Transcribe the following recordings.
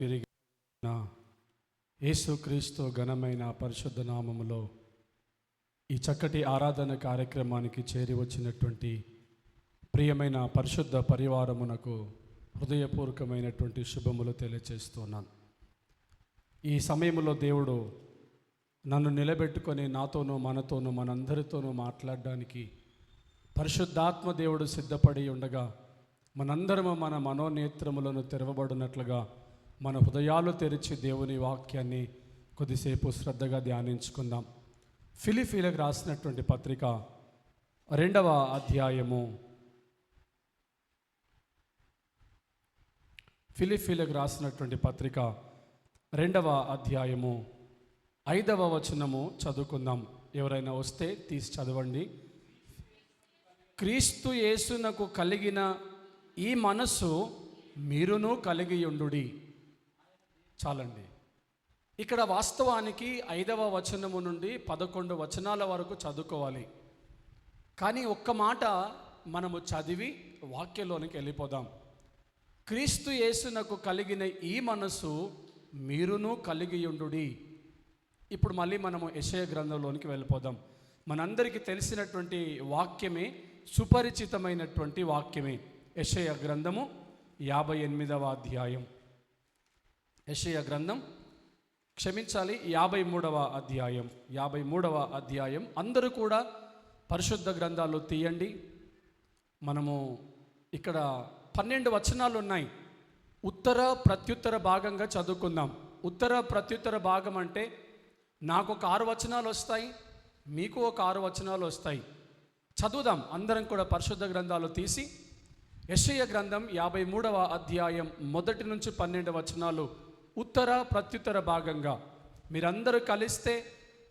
పెరిగిన యేసుక్రీస్తు ఘనమైన పరిశుద్ధ నామములో ఈ చక్కటి ఆరాధన కార్యక్రమానికి చేరి వచ్చినటువంటి ప్రియమైన పరిశుద్ధ పరివారమునకు హృదయపూర్వకమైనటువంటి శుభములు తెలియజేస్తున్నాను. ఈ సమయంలో దేవుడు నన్ను నిలబెట్టుకొని నాతోనూ మనతోనూ మనందరితోనూ మాట్లాడడానికి పరిశుద్ధాత్మ దేవుడు సిద్ధపడి ఉండగా మనందరము మన మనోనేత్రములను తెరవబడినట్లుగా మన హృదయాలు తెరిచి దేవుని వాక్యాన్ని కొద్దిసేపు శ్రద్ధగా ధ్యానించుకుందాం. ఫిలిప్పీలకు రాసినటువంటి పత్రిక 2వ అధ్యాయము ఫిలిప్పీలకు రాసినటువంటి పత్రిక 2వ అధ్యాయము 5వ వచనము చదువుకుందాం. ఎవరైనా వస్తే తీసి చదవండి. క్రీస్తు యేసునకు కలిగిన ఈ మనస్సు మీరును కలిగి ఉండుడి. చాలండి. ఇక్కడ వాస్తవానికి 5వ వచనము నుండి 11 వచనాల వరకు చదువుకోవాలి. కానీ ఒక్క మాట మనము చదివి వాక్యంలోనికి వెళ్ళిపోదాం. క్రీస్తు యేసునకు కలిగిన ఈ మనస్సు మీరును కలిగి ఉండుడి. ఇప్పుడు మళ్ళీ మనము యెషయా గ్రంథంలోనికి వెళ్ళిపోదాం. మనందరికీ తెలిసినటువంటి వాక్యమే, సుపరిచితమైనటువంటి వాక్యమే. యెషయా గ్రంథము 58వ అధ్యాయం. యెషయా గ్రంథం 53వ అధ్యాయం. 53వ అధ్యాయం. అందరూ కూడా పరిశుద్ధ గ్రంథాలు తీయండి. మనము ఇక్కడ 12 వచనాలు ఉన్నాయి. ఉత్తర ప్రత్యుత్తర భాగంగా చదువుకుందాం. ఉత్తర ప్రత్యుత్తర భాగం అంటే నాకు ఒక 6 వచనాలు వస్తాయి, మీకు ఒక 6 వచనాలు వస్తాయి. చదువుదాం అందరం కూడా పరిశుద్ధ గ్రంథాలు తీసి. యెషయా గ్రంథం 53వ అధ్యాయం 1 నుంచి 12 వచనాలు ఉత్తర ప్రత్యుత్తర భాగంగా. మీరందరూ కలిస్తే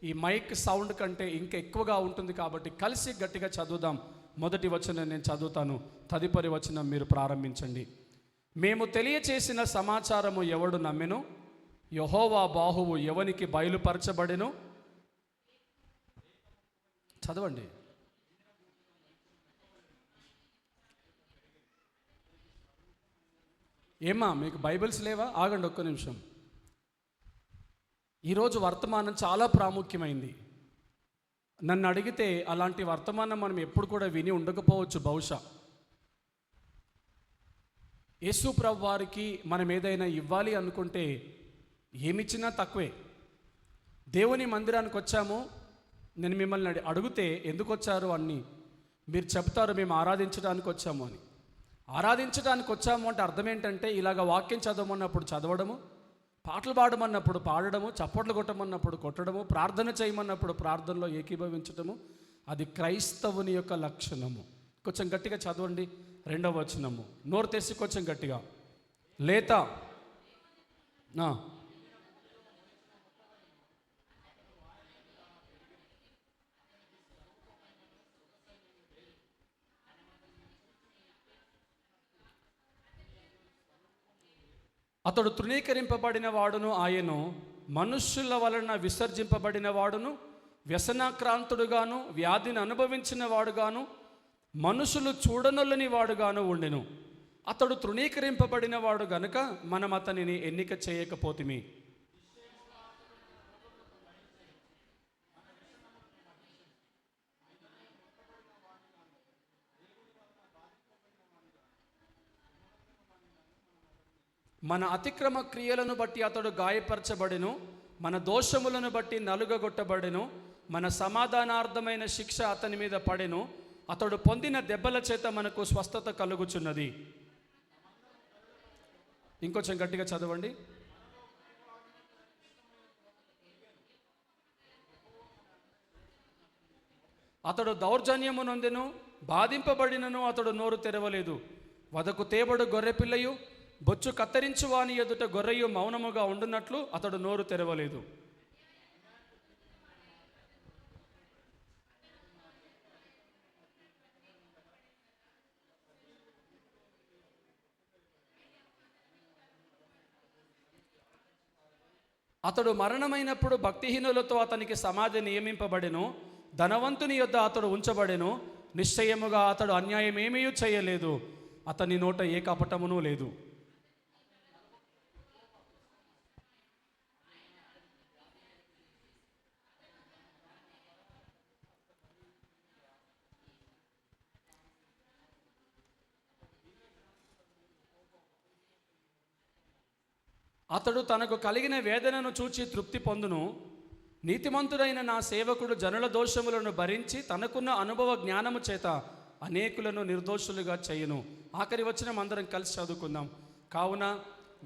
ఈ మైక్ సౌండ్ కంటే ఇంకా ఎక్కువగా ఉంటుంది కాబట్టి కలిసి గట్టిగా చదువుదాం. మొదటి వచనం నేను చదువుతాను, తదుపరి వచనం మీరు ప్రారంభించండి. మేము తెలియచేసిన సమాచారము ఎవడు నమ్మెను? యెహోవా బాహువు ఎవనికి బయలుపరచబడెను? చదవండి. ఏమా మీకు బైబిల్స్ లేవా? ఆగండి ఒక్క నిమిషం. ఈరోజు వర్తమానం చాలా ప్రాముఖ్యమైంది. నన్ను అడిగితే అలాంటి వర్తమానం మనం ఎప్పుడు కూడా విని ఉండకపోవచ్చు బహుశా. యేసు ప్రభు వారికి మనం ఏదైనా ఇవ్వాలి అనుకుంటే ఏమిచ్చినా తక్కువే. దేవుని మందిరానికి వచ్చాము, నేను మిమ్మల్ని అడిగితే ఎందుకు వచ్చారు అని మీరు చెప్తారు, మేము ఆరాధించడానికి వచ్చాము అని. ఆరాధించడానికి వచ్చాము అంటే అర్థం ఏంటంటే ఇలాగ వాక్యం చదవమన్నప్పుడు చదవడము, పాటలు పాడమన్నప్పుడు పాడడము, చప్పట్లు కొట్టమన్నప్పుడు కొట్టడము, ప్రార్థన చేయమన్నప్పుడు ప్రార్థనలో ఏకీభవించడము. అది క్రైస్తవుని యొక్క లక్షణము. కొంచెం గట్టిగా చదవండి 2వ వచనము. నోరు తెసి కొంచెం గట్టిగా. లేత అతడు తృణీకరింపబడిన వాడును ఆయను, మనుష్యుల వలన విసర్జింపబడిన వాడును, వ్యసనాక్రాంతుడుగాను వ్యాధిని అనుభవించిన వాడుగాను మనుషులు చూడనొల్లని వాడుగాను ఉండెను. అతడు తృణీకరింపబడిన వాడు గనుక మనం అతనిని ఎన్నిక చేయకపోతిమి. మన అతిక్రమ క్రియలను బట్టి అతడు గాయపరచబడెను, మన దోషములను బట్టి నలుగగొట్టబడెను, మన సమాధానార్థమైన శిక్ష అతని మీద పడెను, అతడు పొందిన దెబ్బల చేత మనకు స్వస్థత కలుగుచున్నది. ఇంకొంచెం గట్టిగా చదవండి. అతడు దౌర్జన్యము నొందెను, బాధింపబడినను అతడు నోరు తెరవలేదు. వదకు తేబడు గొర్రెపిల్లయు, బొచ్చు కత్తిరించు వాని ఎదుట గొర్రెయు మౌనముగా ఉండునట్లు అతడు నోరు తెరవలేదు. అతడు మరణమైనప్పుడు భక్తిహీనులతో అతనికి సమాధి నియమింపబడెను, ధనవంతుని యొద్ద అతడు ఉంచబడెను. నిశ్చయముగా అతడు అన్యాయం ఏమీ చేయలేదు, అతని నోట ఏ కపటమును లేదు. అతడు తనకు కలిగిన వేదనను చూచి తృప్తి పొందును. నీతిమంతుడైన నా సేవకుడు జనుల దోషములను భరించి తనకున్న అనుభవ జ్ఞానము చేత అనేకులను నిర్దోషులుగా చేయును. ఆఖరి వచనం అందరం కలిసి చదువుకుందాం. కావున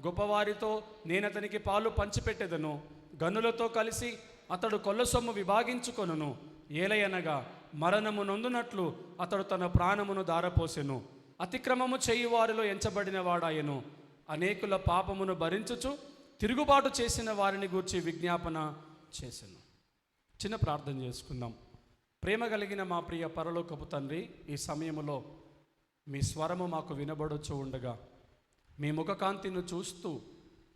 గొప్పవారితో నేను అతనికి పాలు పంచిపెట్టెదను, గనులతో కలిసి అతడు కొల్ల సొమ్ము విభాగించుకొనును. ఏలయనగా మరణము నొందునట్లు అతడు తన ప్రాణమును దారపోసెను. అతిక్రమము చేయువారిలో ఎంచబడిన వాడాయను. అనేకుల పాపమును భరించుచు తిరుగుబాటు చేసిన వారిని గూర్చి విజ్ఞాపన చేసెను. చిన్న ప్రార్థన చేసుకుందాం. ప్రేమ కలిగిన మా ప్రియ పరలోకపు తండ్రి, ఈ సమయంలో మీ స్వరము మాకు వినబడుచు ఉండగా మీ ముఖకాంతిని చూస్తూ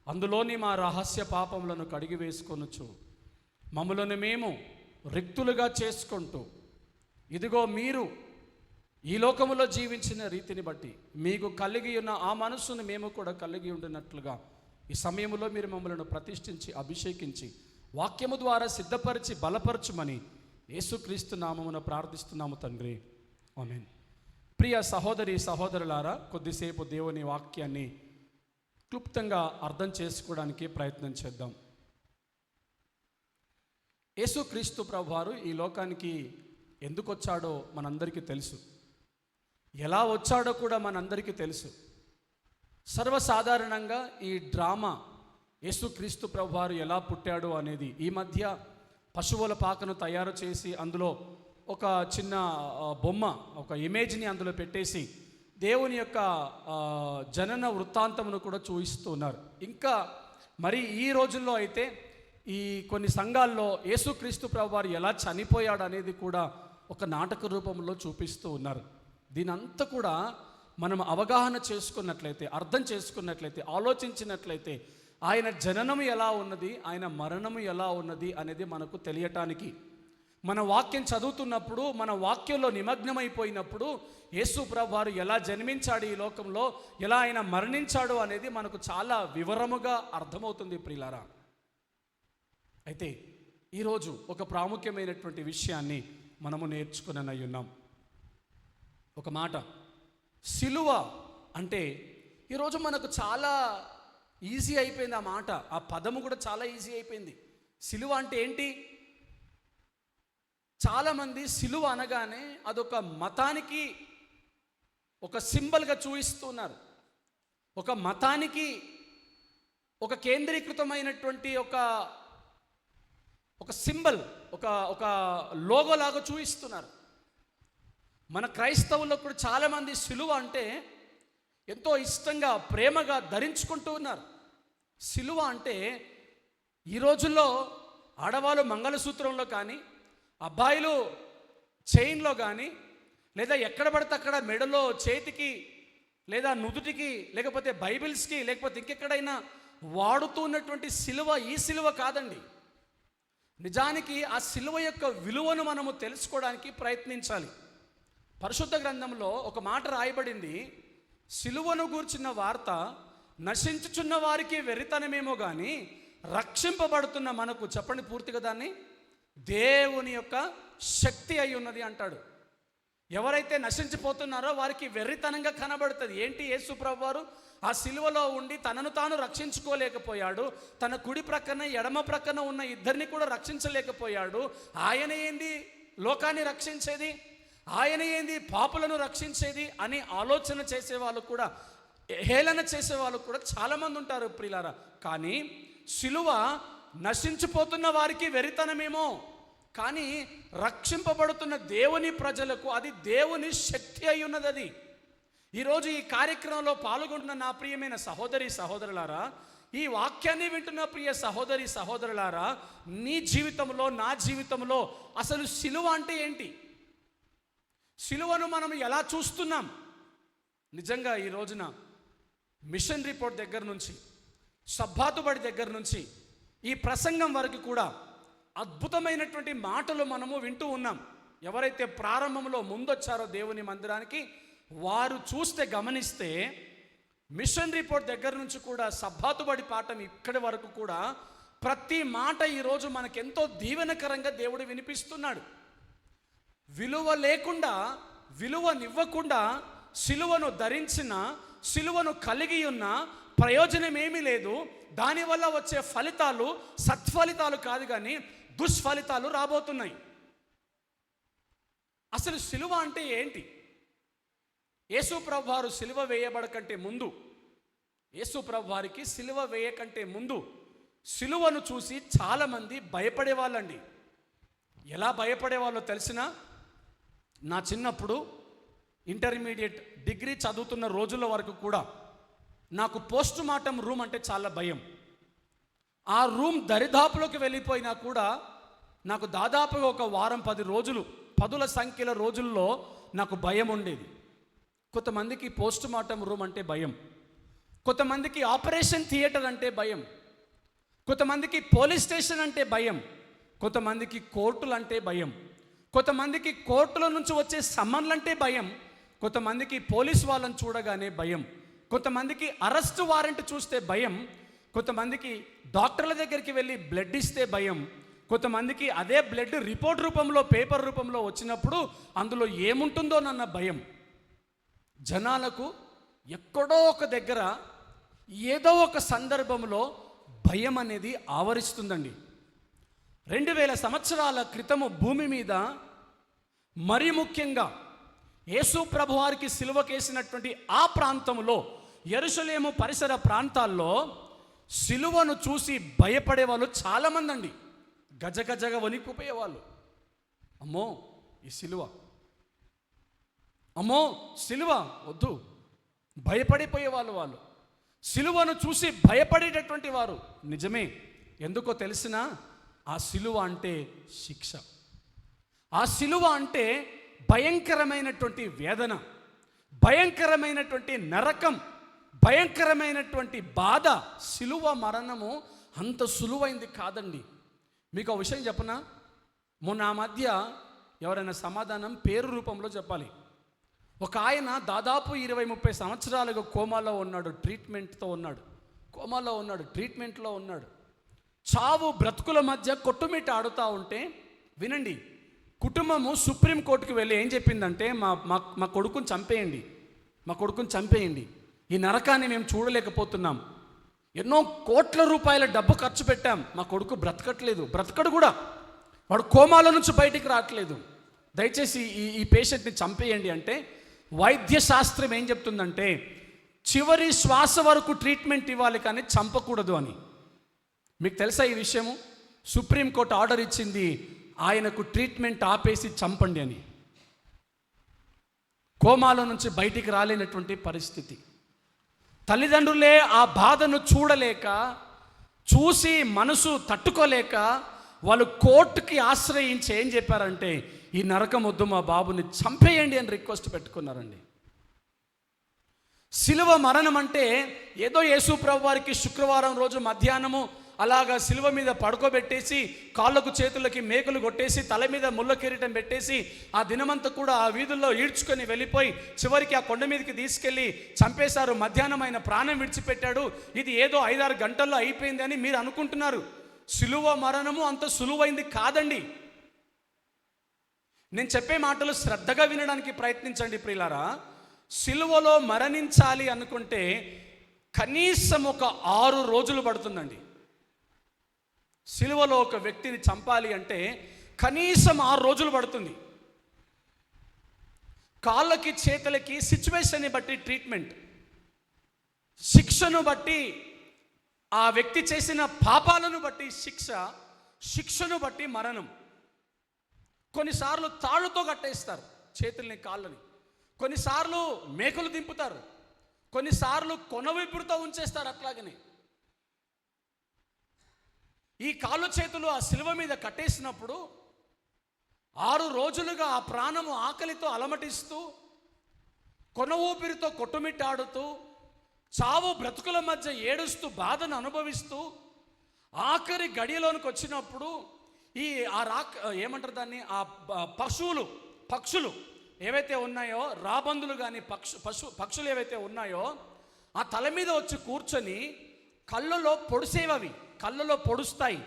అందులోని మా రహస్య పాపములను కడిగి వేసుకొనుచు మమ్ములను మేము రిక్తులుగా చేసుకుంటూ, ఇదిగో మీరు ఈ లోకములో జీవించిన రీతిని బట్టి మీకు కలిగి ఉన్న ఆ మనస్సును మేము కూడా కలిగి ఉండినట్లుగా ఈ సమయంలో మీరు మమ్మల్ని ప్రతిష్ఠించి అభిషేకించి వాక్యము ద్వారా సిద్ధపరిచి బలపరచుమని యేసుక్రీస్తు నామమున ప్రార్థిస్తున్నాము తండ్రి, ఆమేన్. ప్రియ సహోదరి సహోదరులారా, కొద్దిసేపు దేవుని వాక్యాన్ని క్లుప్తంగా అర్థం చేసుకోవడానికి ప్రయత్నం చేద్దాం. యేసుక్రీస్తు ప్రభువారు ఈ లోకానికి ఎందుకు వచ్చాడో మనందరికీ తెలుసు. ఎలా వచ్చాడో కూడా మనందరికీ తెలుసు. సర్వసాధారణంగా ఈ డ్రామా యేసుక్రీస్తు ప్రభువారు ఎలా పుట్టాడు అనేది ఈ మధ్య పశువుల పాకను తయారు చేసి అందులో ఒక చిన్న బొమ్మ, ఒక ఇమేజ్ని అందులో పెట్టేసి దేవుని యొక్క జనన వృత్తాంతమును కూడా చూపిస్తూ ఉన్నారు. ఇంకా మరి ఈ రోజుల్లో అయితే ఈ కొన్ని సంఘాల్లో యేసుక్రీస్తు ప్రభువారు ఎలా చనిపోయాడు అనేది కూడా ఒక నాటక రూపంలో చూపిస్తూ ఉన్నారు. దీనంతా కూడా మనం అవగాహన చేసుకున్నట్లయితే, అర్థం చేసుకున్నట్లయితే, ఆలోచించినట్లయితే ఆయన జననం ఎలా ఉన్నది, ఆయన మరణము ఎలా ఉన్నది అనేది మనకు తెలియటానికి, మన వాక్యం చదువుతున్నప్పుడు, మన వాక్యంలో నిమగ్నమైపోయినప్పుడు యేసు ప్రభువారు ఎలా జన్మించాడు ఈ లోకంలో, ఎలా ఆయన మరణించాడు అనేది మనకు చాలా వివరముగా అర్థమవుతుంది ప్రియులారా. అయితే ఈరోజు ఒక ప్రాముఖ్యమైనటువంటి విషయాన్ని మనము నేర్చుకునై ఉన్నాం. ఒక మాట, సిలువ అంటే ఈరోజు మనకు చాలా ఈజీ అయిపోయింది ఆ మాట, ఆ పదము కూడా చాలా ఈజీ అయిపోయింది. సిలువ అంటే ఏంటి? చాలామంది సిలువ అనగానే అదొక మతానికి ఒక సింబల్గా చూపిస్తున్నారు. ఒక మతానికి ఒక కేంద్రీకృతమైనటువంటి ఒక సింబల్, ఒక లోగో లాగా చూపిస్తున్నారు. మన క్రైస్తవుల్లో కూడా చాలామంది సిలువ అంటే ఎంతో ఇష్టంగా ప్రేమగా ధరించుకుంటూ ఉన్నారు. సిలువ అంటే ఈ రోజుల్లో ఆడవాళ్ళు మంగళసూత్రంలో కానీ, అబ్బాయిలు చైన్లో కానీ, లేదా ఎక్కడ పడితే అక్కడ మెడలో, చేతికి, లేదా నుదుటికి, లేకపోతే బైబిల్స్కి, లేకపోతే ఇంకెక్కడైనా వాడుతున్నటువంటి సిలువ ఈ సిలువ కాదండి. నిజానికి ఆ సిలువ యొక్క విలువను మనము తెలుసుకోవడానికి ప్రయత్నించాలి. పరిశుద్ధ గ్రంథంలో ఒక మాట రాయబడింది, సిలువను గూర్చిన వార్త నశించుచున్న వారికి వెర్రితనమేమో కానీ రక్షింపబడుతున్న మనకు, చెప్పండి పూర్తిగా దాన్ని, దేవుని యొక్క శక్తి అయి ఉన్నది అంటాడు. ఎవరైతే నశించిపోతున్నారో వారికి వెర్రితనంగా కనబడుతుంది. ఏంటి? యేసు ప్రభువారు ఆ సిలువలో ఉండి తనను తాను రక్షించుకోలేకపోయాడు. తన కుడి ప్రక్కన ఎడమ ప్రక్కన ఉన్న ఇద్దరిని కూడా రక్షించలేకపోయాడు. ఆయన ఏంది లోకాన్ని రక్షించేది, ఆయన ఏంది పాపులను రక్షించేది అని ఆలోచన చేసేవాళ్ళు కూడా, హేళన చేసేవాళ్ళు కూడా చాలామంది ఉంటారు ప్రియులారా. కానీ సిలువ నశించిపోతున్న వారికి వెరితనమేమో, కానీ రక్షింపబడుతున్న దేవుని ప్రజలకు అది దేవుని శక్తి అయి ఉన్నది. అది ఈరోజు ఈ కార్యక్రమంలో పాల్గొంటున్న నా ప్రియమైన సహోదరి సహోదరులారా, ఈ వాక్యాన్ని వింటున్న ప్రియ సహోదరి సహోదరులారా, నీ జీవితంలో, నా జీవితంలో అసలు సిలువ అంటే ఏంటి? సిలువను మనం ఎలా చూస్తున్నాం? నిజంగా ఈ రోజున మిషన్ రిపోర్ట్ దగ్గర నుంచి, సబ్బాతుబడి దగ్గర నుంచి ఈ ప్రసంగం వరకు కూడా అద్భుతమైనటువంటి మాటలు మనము వింటూ ఉన్నాం. ఎవరైతే ప్రారంభంలో ముందొచ్చారో దేవుని మందిరానికి వారు చూస్తే, గమనిస్తే మిషన్ రిపోర్ట్ దగ్గర నుంచి కూడా సబ్బాతుబడి పాఠం ఇక్కడి వరకు కూడా ప్రతి మాట ఈరోజు మనకెంతో దీవెనకరంగా దేవుడు వినిపిస్తున్నాడు. విలువ లేకుండా, విలువనివ్వకుండా సిలువను ధరించిన, సిలువను కలిగి ఉన్న ప్రయోజనం ఏమీ లేదు. దానివల్ల వచ్చే ఫలితాలు సత్ఫలితాలు కాదు, కానీ దుష్ఫలితాలు రాబోతున్నాయి. అసలు సిలువ అంటే ఏంటి? యేసు ప్రభు వారు సిలువ వేయబడకంటే ముందు, యేసు ప్రభు వారికి సిలువ వేయకంటే ముందు సిలువను చూసి చాలామంది భయపడేవాళ్ళండి. ఎలా భయపడేవాళ్ళో తెలిసినా, నా చిన్నప్పుడు ఇంటర్మీడియట్ డిగ్రీ చదువుతున్న రోజుల వరకు కూడా నాకు పోస్ట్ మార్టం రూమ్ అంటే చాలా భయం. ఆ రూమ్ దరిదాపులోకి వెళ్ళిపోయినా కూడా నాకు దాదాపుగా ఒక వారం 10 రోజులు, పదుల సంఖ్యల రోజుల్లో నాకు భయం ఉండేది. కొంతమందికి పోస్ట్ మార్టం రూమ్ అంటే భయం, కొంతమందికి ఆపరేషన్ థియేటర్ అంటే భయం, కొంతమందికి పోలీస్ స్టేషన్ అంటే భయం, కొంతమందికి కోర్టులు అంటే భయం, కొంతమందికి కోర్టుల నుంచి వచ్చే సమ్మన్లు అంటే భయం, కొంతమందికి పోలీస్ వాళ్ళని చూడగానే భయం, కొంతమందికి అరెస్ట్ వారెంట్ చూస్తే భయం, కొంతమందికి డాక్టర్ల దగ్గరికి వెళ్ళి బ్లడ్ ఇస్తే భయం, కొంతమందికి అదే బ్లడ్ రిపోర్ట్ రూపంలో, పేపర్ రూపంలో వచ్చినప్పుడు అందులో ఏముంటుందోనన్న భయం. జనాలకు ఎక్కడో ఒక దగ్గర ఏదో ఒక సందర్భంలో భయం అనేది ఆవరిస్తుందండి. 2000 సంవత్సరాల క్రితము భూమి మీద, మరి ముఖ్యంగా యేసు ప్రభువారికి సిలువకేసినటువంటి ఆ ప్రాంతంలో, యెరూషలేము పరిసర ప్రాంతాల్లో సిలువను చూసి భయపడే వాళ్ళు చాలామంది అండి. గజగజగా వణికిపోయేవాళ్ళు. అమ్మో ఈ సిలువ, అమ్మో సిలువ వద్దు, భయపడిపోయేవాళ్ళు. వాళ్ళు సిలువను చూసి భయపడేటటువంటి వారు. నిజమే, ఎందుకో తెలిసినా, ఆ సిలువ అంటే శిక్ష, ఆ సిలువ అంటే భయంకరమైనటువంటి వేదన, భయంకరమైనటువంటి నరకం, భయంకరమైనటువంటి బాధ. సిలువ మరణము అంత సులువైంది కాదండి. మీకు ఒక విషయం చెప్పనా? మొన్న ఆ మధ్య ఎవరైనా సమాధానం పేరు రూపంలో చెప్పాలి. ఒక ఆయన దాదాపు 20-30 సంవత్సరాలుగా కోమాలో ఉన్నాడు, ట్రీట్మెంట్తో ఉన్నాడు, కోమాలో ఉన్నాడు, ట్రీట్మెంట్లో ఉన్నాడు. చావు బ్రతుకుల మధ్య కొట్టుమిట్ట ఆడుతూ ఉంటే, వినండి, కుటుంబము సుప్రీంకోర్టుకు వెళ్ళి ఏం చెప్పిందంటే, మా కొడుకుని చంపేయండి, మా కొడుకుని చంపేయండి, ఈ నరకాన్ని మేము చూడలేకపోతున్నాం, ఎన్నో కోట్ల రూపాయల డబ్బు ఖర్చు పెట్టాం, మా కొడుకు బ్రతకట్లేదు, బ్రతకడు కూడా, వాడు కోమాలో నుంచి బయటికి రావట్లేదు, దయచేసి ఈ పేషెంట్ని చంపేయండి అంటే, వైద్య శాస్త్రం ఏం చెప్తుందంటే, చివరి శ్వాస వరకు ట్రీట్మెంట్ ఇవ్వాలి కానీ చంపకూడదు అని. మీకు తెలుసా ఈ విషయము? సుప్రీంకోర్టు ఆర్డర్ ఇచ్చింది, ఆయనకు ట్రీట్మెంట్ ఆపేసి చంపండి అని. కోమాలో నుంచి బయటికి రాలేనటువంటి పరిస్థితి. తల్లిదండ్రులే ఆ బాధను చూడలేక, చూసి మనసు తట్టుకోలేక వాళ్ళు కోర్టుకి ఆశ్రయించి ఏం చెప్పారంటే, ఈ నరకం వద్దు, మా బాబుని చంపేయండి అని రిక్వెస్ట్ పెట్టుకున్నారండి. సిలువ మరణం అంటే ఏదో యేసు ప్రభు వారికి శుక్రవారం రోజు మధ్యాహ్నము అలాగా సిలువ మీద పడుకోబెట్టేసి, కాళ్ళకు చేతులకి మేకులు కొట్టేసి, తల మీద ముళ్ళ కిరీటం పెట్టేసి, ఆ దినమంతా కూడా ఆ వీధుల్లో ఈడ్చుకొని వెళ్ళిపోయి చివరికి ఆ కొండ మీదకి తీసుకెళ్ళి చంపేశారు. మధ్యాహ్నం ఆయన ప్రాణం విడిచిపెట్టాడు, ఇది ఏదో 5-6 గంటల్లో అయిపోయింది అని మీరు అనుకుంటున్నారు. సిలువ మరణము అంత సులువైంది కాదండి. నేను చెప్పే మాటలు శ్రద్ధగా వినడానికి ప్రయత్నించండి ప్రియులారా. సిలువలో మరణించాలి అనుకుంటే కనీసం ఒక 6 రోజులు పడుతుందండి. సిలువలో ఒక వ్యక్తిని చంపాలి అంటే కనీసం 6 రోజులు పడుతుంది. కాళ్ళకి చేతులకి సిచ్యువేషన్ని బట్టి ట్రీట్మెంట్, శిక్షను బట్టి, ఆ వ్యక్తి చేసిన పాపాలను బట్టి శిక్ష, శిక్షను బట్టి మరణం. కొన్నిసార్లు తాళ్ళతో కట్టేస్తారు చేతుల్ని, కాళ్ళని, కొన్నిసార్లు మేకులు దింపుతారు, కొన్నిసార్లు కొనవిపుడుతో ఉంచేస్తారు. అట్లాగనే ఈ కాళ్ళు చేతులు ఆ సిలువ మీద కట్టేసినప్పుడు 6 రోజులుగా ఆ ప్రాణము ఆకలితో అలమటిస్తూ, కొన ఊపిరితో కొట్టుమిట్టాడుతూ, చావు బ్రతుకుల మధ్య ఏడుస్తూ, బాధను అనుభవిస్తూ, ఆఖరి గడియలోనికి వచ్చినప్పుడు ఏమంటారు దాన్ని, ఆ పక్షులు ఏవైతే ఉన్నాయో, రాబందులు కానీ పక్షులు ఏవైతే ఉన్నాయో, ఆ తల మీద వచ్చి కూర్చొని కళ్ళలో పొడిసేవవి, కళ్ళలో పొడుస్తాయి.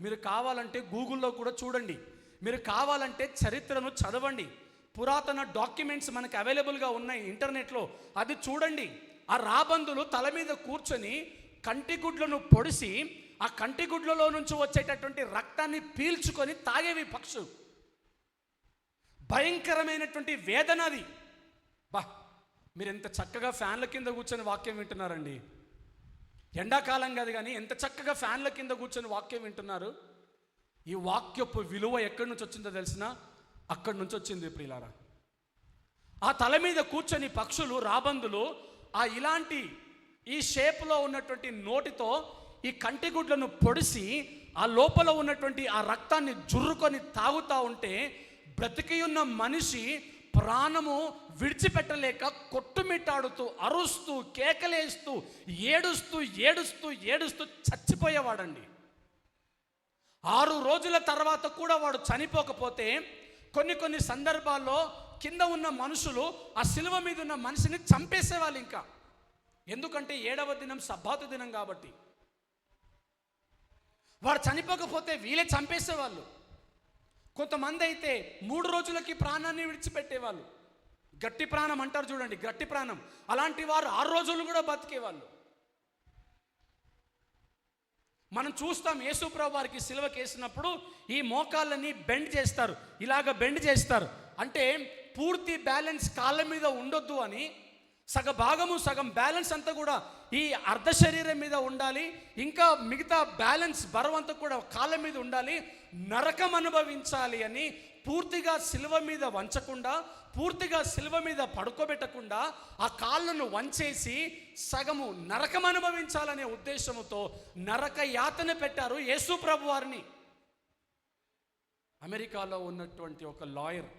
మీరు కావాలంటే గూగుల్లో కూడా చూడండి, మీరు కావాలంటే చరిత్రను చదవండి, పురాతన డాక్యుమెంట్స్ మనకు అవైలబుల్గా ఉన్నాయి ఇంటర్నెట్లో, అది చూడండి. ఆ రాబందులు తల మీద కూర్చొని కంటిగుడ్లను పొడిసి ఆ కంటిగుడ్లలో నుంచి వచ్చేటటువంటి రక్తాన్ని పీల్చుకొని తాగేవి పక్షులు. భయంకరమైనటువంటి వేదన అది. మీరు ఎంత చక్కగా ఫ్యాన్ల కింద కూర్చొని వాక్యం వింటున్నారండి. ఎండాకాలం కాదు కానీ ఎంత చక్కగా ఫ్యాన్ల కింద కూర్చొని వాక్యం వింటున్నారు. ఈ వాక్యపు విలువ ఎక్కడి నుంచి వచ్చిందో తెలిసినా అక్కడి నుంచి వచ్చింది ప్రియులారా. ఆ తల మీద కూర్చొని పక్షులు రాబందులు ఇలాంటి ఈ షేప్లో ఉన్నటువంటి నోటితో ఈ కంటిగుడ్లను పొడిసి ఆ లోపల ఉన్నటువంటి ఆ రక్తాన్ని జుర్రుకొని తాగుతూ ఉంటే బ్రతికి ఉన్న మనిషి ప్రాణము విడిచిపెట్టలేక కొట్టుమిట్టాడుతూ అరుస్తూ కేకలేస్తూ ఏడుస్తూ ఏడుస్తూ ఏడుస్తూ చచ్చిపోయేవాడండి. 6 రోజుల తర్వాత కూడా వాడు చనిపోకపోతే కొన్ని సందర్భాల్లో కింద ఉన్న మనుషులు ఆ శిలువ మీద ఉన్న మనిషిని చంపేసేవాళ్ళు. ఇంకా ఎందుకంటే 7వ దినం సబ్బాతు దినం కాబట్టి వాడు చనిపోకపోతే వీళ్ళే చంపేసేవాళ్ళు. కొంతమంది అయితే 3 రోజులకి ప్రాణాన్ని విడిచిపెట్టేవాళ్ళు. గట్టి ప్రాణం అంటారు చూడండి, గట్టి ప్రాణం. అలాంటి వారు 6 రోజులు కూడా బతికేవాళ్ళు. మనం చూస్తాం యేసుప్రభు వారికి సిలువకి వేసినప్పుడు ఈ మోకాళ్ళని బెండ్ చేస్తారు, ఇలాగ బెండ్ చేస్తారు. అంటే పూర్తి బ్యాలెన్స్ కాళ్ళ మీద ఉండొద్దు అని సగం బ్యాలెన్స్ అంతా కూడా ఈ అర్ధ శరీరం మీద ఉండాలి. ఇంకా మిగతా బ్యాలెన్స్ బరువంతా కూడా కాళ్ళ మీద ఉండాలి. నరకం అనుభవించాలి అని పూర్తిగా సిలువ మీద వంచకుండా, పూర్తిగా సిలువ మీద పడుకోబెట్టకుండా ఆ కాళ్ళను వంచేసి సగము నరకం అనుభవించాలనే ఉద్దేశంతో నరక యాతన పెట్టారు యేసు ప్రభు వారిని. అమెరికాలో ఉన్నటువంటి ఒక లాయర్,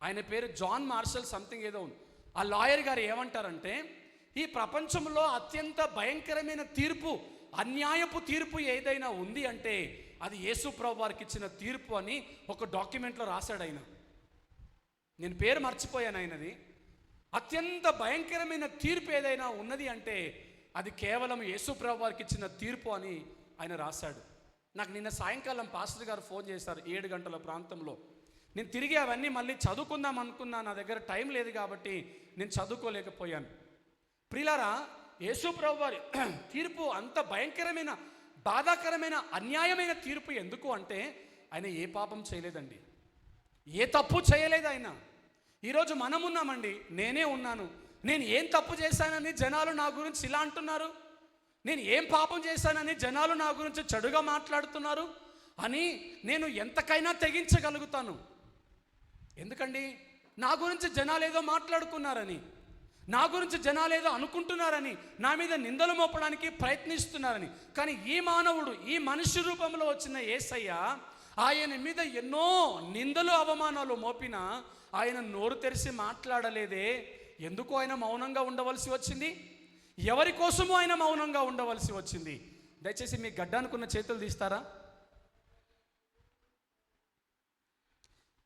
ఆయన పేరు జాన్ మార్షల్ సంథింగ్ ఏదో ఉంది. ఆ లాయర్ గారు ఏమంటారంటే, ఈ ప్రపంచంలో అత్యంత భయంకరమైన తీర్పు, అన్యాయపు తీర్పు ఏదైనా ఉంది అంటే అది యేసు ప్రభు వారికి ఇచ్చిన తీర్పు అని ఒక డాక్యుమెంట్లో రాశాడు ఆయన. నేను పేరు మర్చిపోయాను ఆయనది. అత్యంత భయంకరమైన తీర్పు ఏదైనా ఉన్నది అంటే అది కేవలం యేసు ప్రభు వారికి ఇచ్చిన తీర్పు అని ఆయన రాశాడు. నాకు నిన్న సాయంకాలం పాస్టర్ గారు ఫోన్ చేశారు 7 గంటల ప్రాంతంలో. నేను తిరిగి అవన్నీ మళ్ళీ చదువుకుందాం అనుకున్నా, నా దగ్గర టైం లేదు కాబట్టి నేను చదువుకోలేకపోయాను. ప్రియులారా, యేసు ప్రభు వారి తీర్పు అంత భయంకరమైన, బాధాకరమైన, అన్యాయమైన తీర్పు ఎందుకు అంటే ఆయన ఏ పాపం చేయలేదండి, ఏ తప్పు చేయలేదు ఆయన. ఈరోజు మనం ఉన్నామండి, నేనే ఉన్నాను. నేను ఏం తప్పు చేశానని జనాలు నా గురించి ఇలా అంటున్నారు, నేను ఏం పాపం చేశానని జనాలు నా గురించి చెడుగా మాట్లాడుతున్నారు అని నేను ఎంతకైనా తెగించగలుగుతాను. ఎందుకండి? నా గురించి జనాలు ఏదో మాట్లాడుకున్నారని, నా గురించి జనాలు ఏదో అనుకుంటున్నారని, నా మీద నిందలు మోపడానికి ప్రయత్నిస్తున్నారని. కానీ ఈ మానవుడు, ఈ మనిషి రూపంలో వచ్చిన యేసయ్య ఆయన మీద ఎన్నో నిందలు అవమానాలు మోపినా ఆయన నోరు తెరిచి మాట్లాడలేదే. ఎందుకు ఆయన మౌనంగా ఉండవలసి వచ్చింది? ఎవరి కోసమో ఆయన మౌనంగా ఉండవలసి వచ్చింది? దయచేసి మీ గడ్డానుకున్న చేతులు తీస్తారా?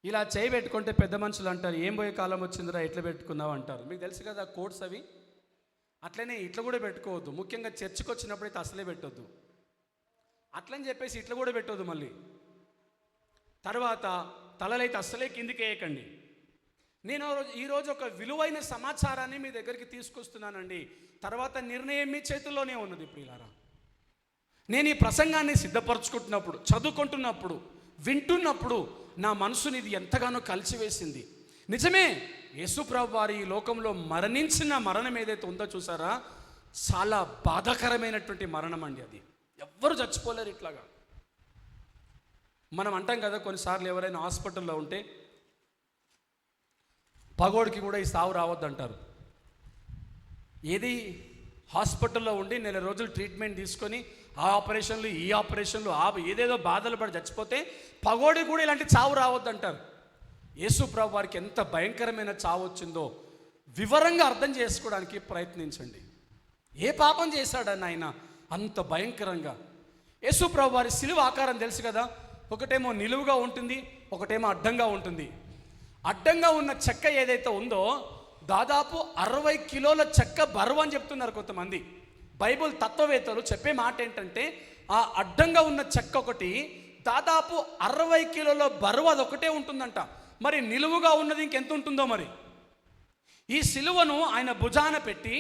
ఇలా చేయి పెట్టుకుంటే పెద్ద మనుషులు అంటారు, ఏం పోయే కాలం వచ్చిందిరా ఎట్లా పెట్టుకున్నావు అంటారు. మీకు తెలుసు కదా కోడ్స్ అవి. అట్లనే ఇట్లా కూడా పెట్టుకోవద్దు. ముఖ్యంగా చర్చికి వచ్చినప్పుడైతే అసలే పెట్టొద్దు. అట్లని చెప్పేసి ఇట్లా కూడా పెట్టొద్దు. మళ్ళీ తర్వాత తలలైతే అస్సలే కిందికి వేయకండి. నేను ఈరోజు ఒక విలువైన సమాచారాన్ని మీ దగ్గరికి తీసుకొస్తున్నానండి. తర్వాత నిర్ణయం మీ చేతుల్లోనే ఉన్నది ప్రియులారా. నేను ఈ ప్రసంగాన్ని సిద్ధపరచుకుంటున్నప్పుడు, చదువుకుంటున్నప్పుడు, వింటున్నప్పుడు నా మనసుని ఇది ఎంతగానో కలిసివేసింది. నిజమే, యేసుప్రభు వారి ఈ లోకంలో మరణించిన మరణం ఏదైతే ఉందో చూసారా, చాలా బాధాకరమైనటువంటి మరణం అండి. అది ఎవ్వరు చచ్చిపోలేరు ఇట్లాగా. మనం అంటాం కదా, కొన్నిసార్లు ఎవరైనా హాస్పిటల్లో ఉంటే పగోడికి కూడా ఈ సావు రావద్దంటారు. ఏది హాస్పిటల్లో ఉండి 1 నెల రోజులు ట్రీట్మెంట్ తీసుకొని ఆ ఆపరేషన్లు ఈ ఆపరేషన్లు ఏదేదో బాధలు పడి చచ్చిపోతే పగోడి కూడా ఇలాంటి చావు రావద్దంటారు. యేసు ప్రభు వారికి ఎంత భయంకరమైన చావు వచ్చిందో వివరంగా అర్థం చేసుకోవడానికి ప్రయత్నించండి. ఏ పాపం చేశాడని ఆయన అంత భయంకరంగా? యేసు ప్రభు వారి శిలువ ఆకారం తెలుసు కదా, ఒకటేమో నిలువుగా ఉంటుంది, ఒకటేమో అడ్డంగా ఉంటుంది. అడ్డంగా ఉన్న చెక్క ఏదైతే ఉందో దాదాపు 60 కిలోల చెక్క బరువు అని చెప్తున్నారు కొంతమంది. బైబుల్ తత్వవేత్తలు చెప్పే మాట ఏంటంటే, ఆ అడ్డంగా ఉన్న చెక్క ఒకటి దాదాపు 60 కిలోల బరువు అదొకటే ఉంటుందంట. మరి నిలువుగా ఉన్నది ఇంకెంత ఉంటుందో మరి. ఈ సిలువను ఆయన భుజాన పెట్టి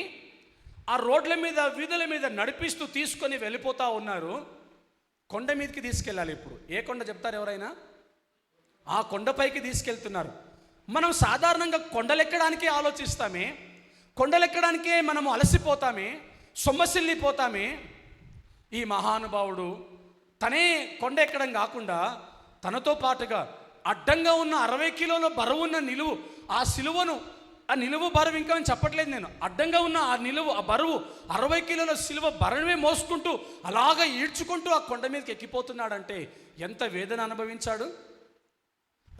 ఆ రోడ్ల మీద వీధుల మీద నడిపిస్తూ తీసుకొని వెళ్ళిపోతూ ఉన్నారు. కొండ మీదకి తీసుకెళ్ళాలి. ఇప్పుడు ఏ కొండ చెప్తారు ఎవరైనా? ఆ కొండపైకి తీసుకెళ్తున్నారు. మనం సాధారణంగా కొండలెక్కడానికే ఆలోచిస్తామే, కొండలెక్కడానికే మనము అలసిపోతామే, సొమ్మసిల్లిపోతామే. ఈ మహానుభావుడు తనే కొండ ఎక్కడం కాకుండా తనతో పాటుగా అడ్డంగా ఉన్న 60 కిలోల బరువున్న నిలువు ఆ సిలువను, ఆ నిలువు బరువు ఇంకా చెప్పట్లేదు నేను, అడ్డంగా ఉన్న ఆ బరువు 60 కిలోల సిలువ బరువే మోసుకుంటూ అలాగా ఈడ్చుకుంటూ ఆ కొండ మీదకి ఎక్కిపోతున్నాడంటే ఎంత వేదన అనుభవించాడు.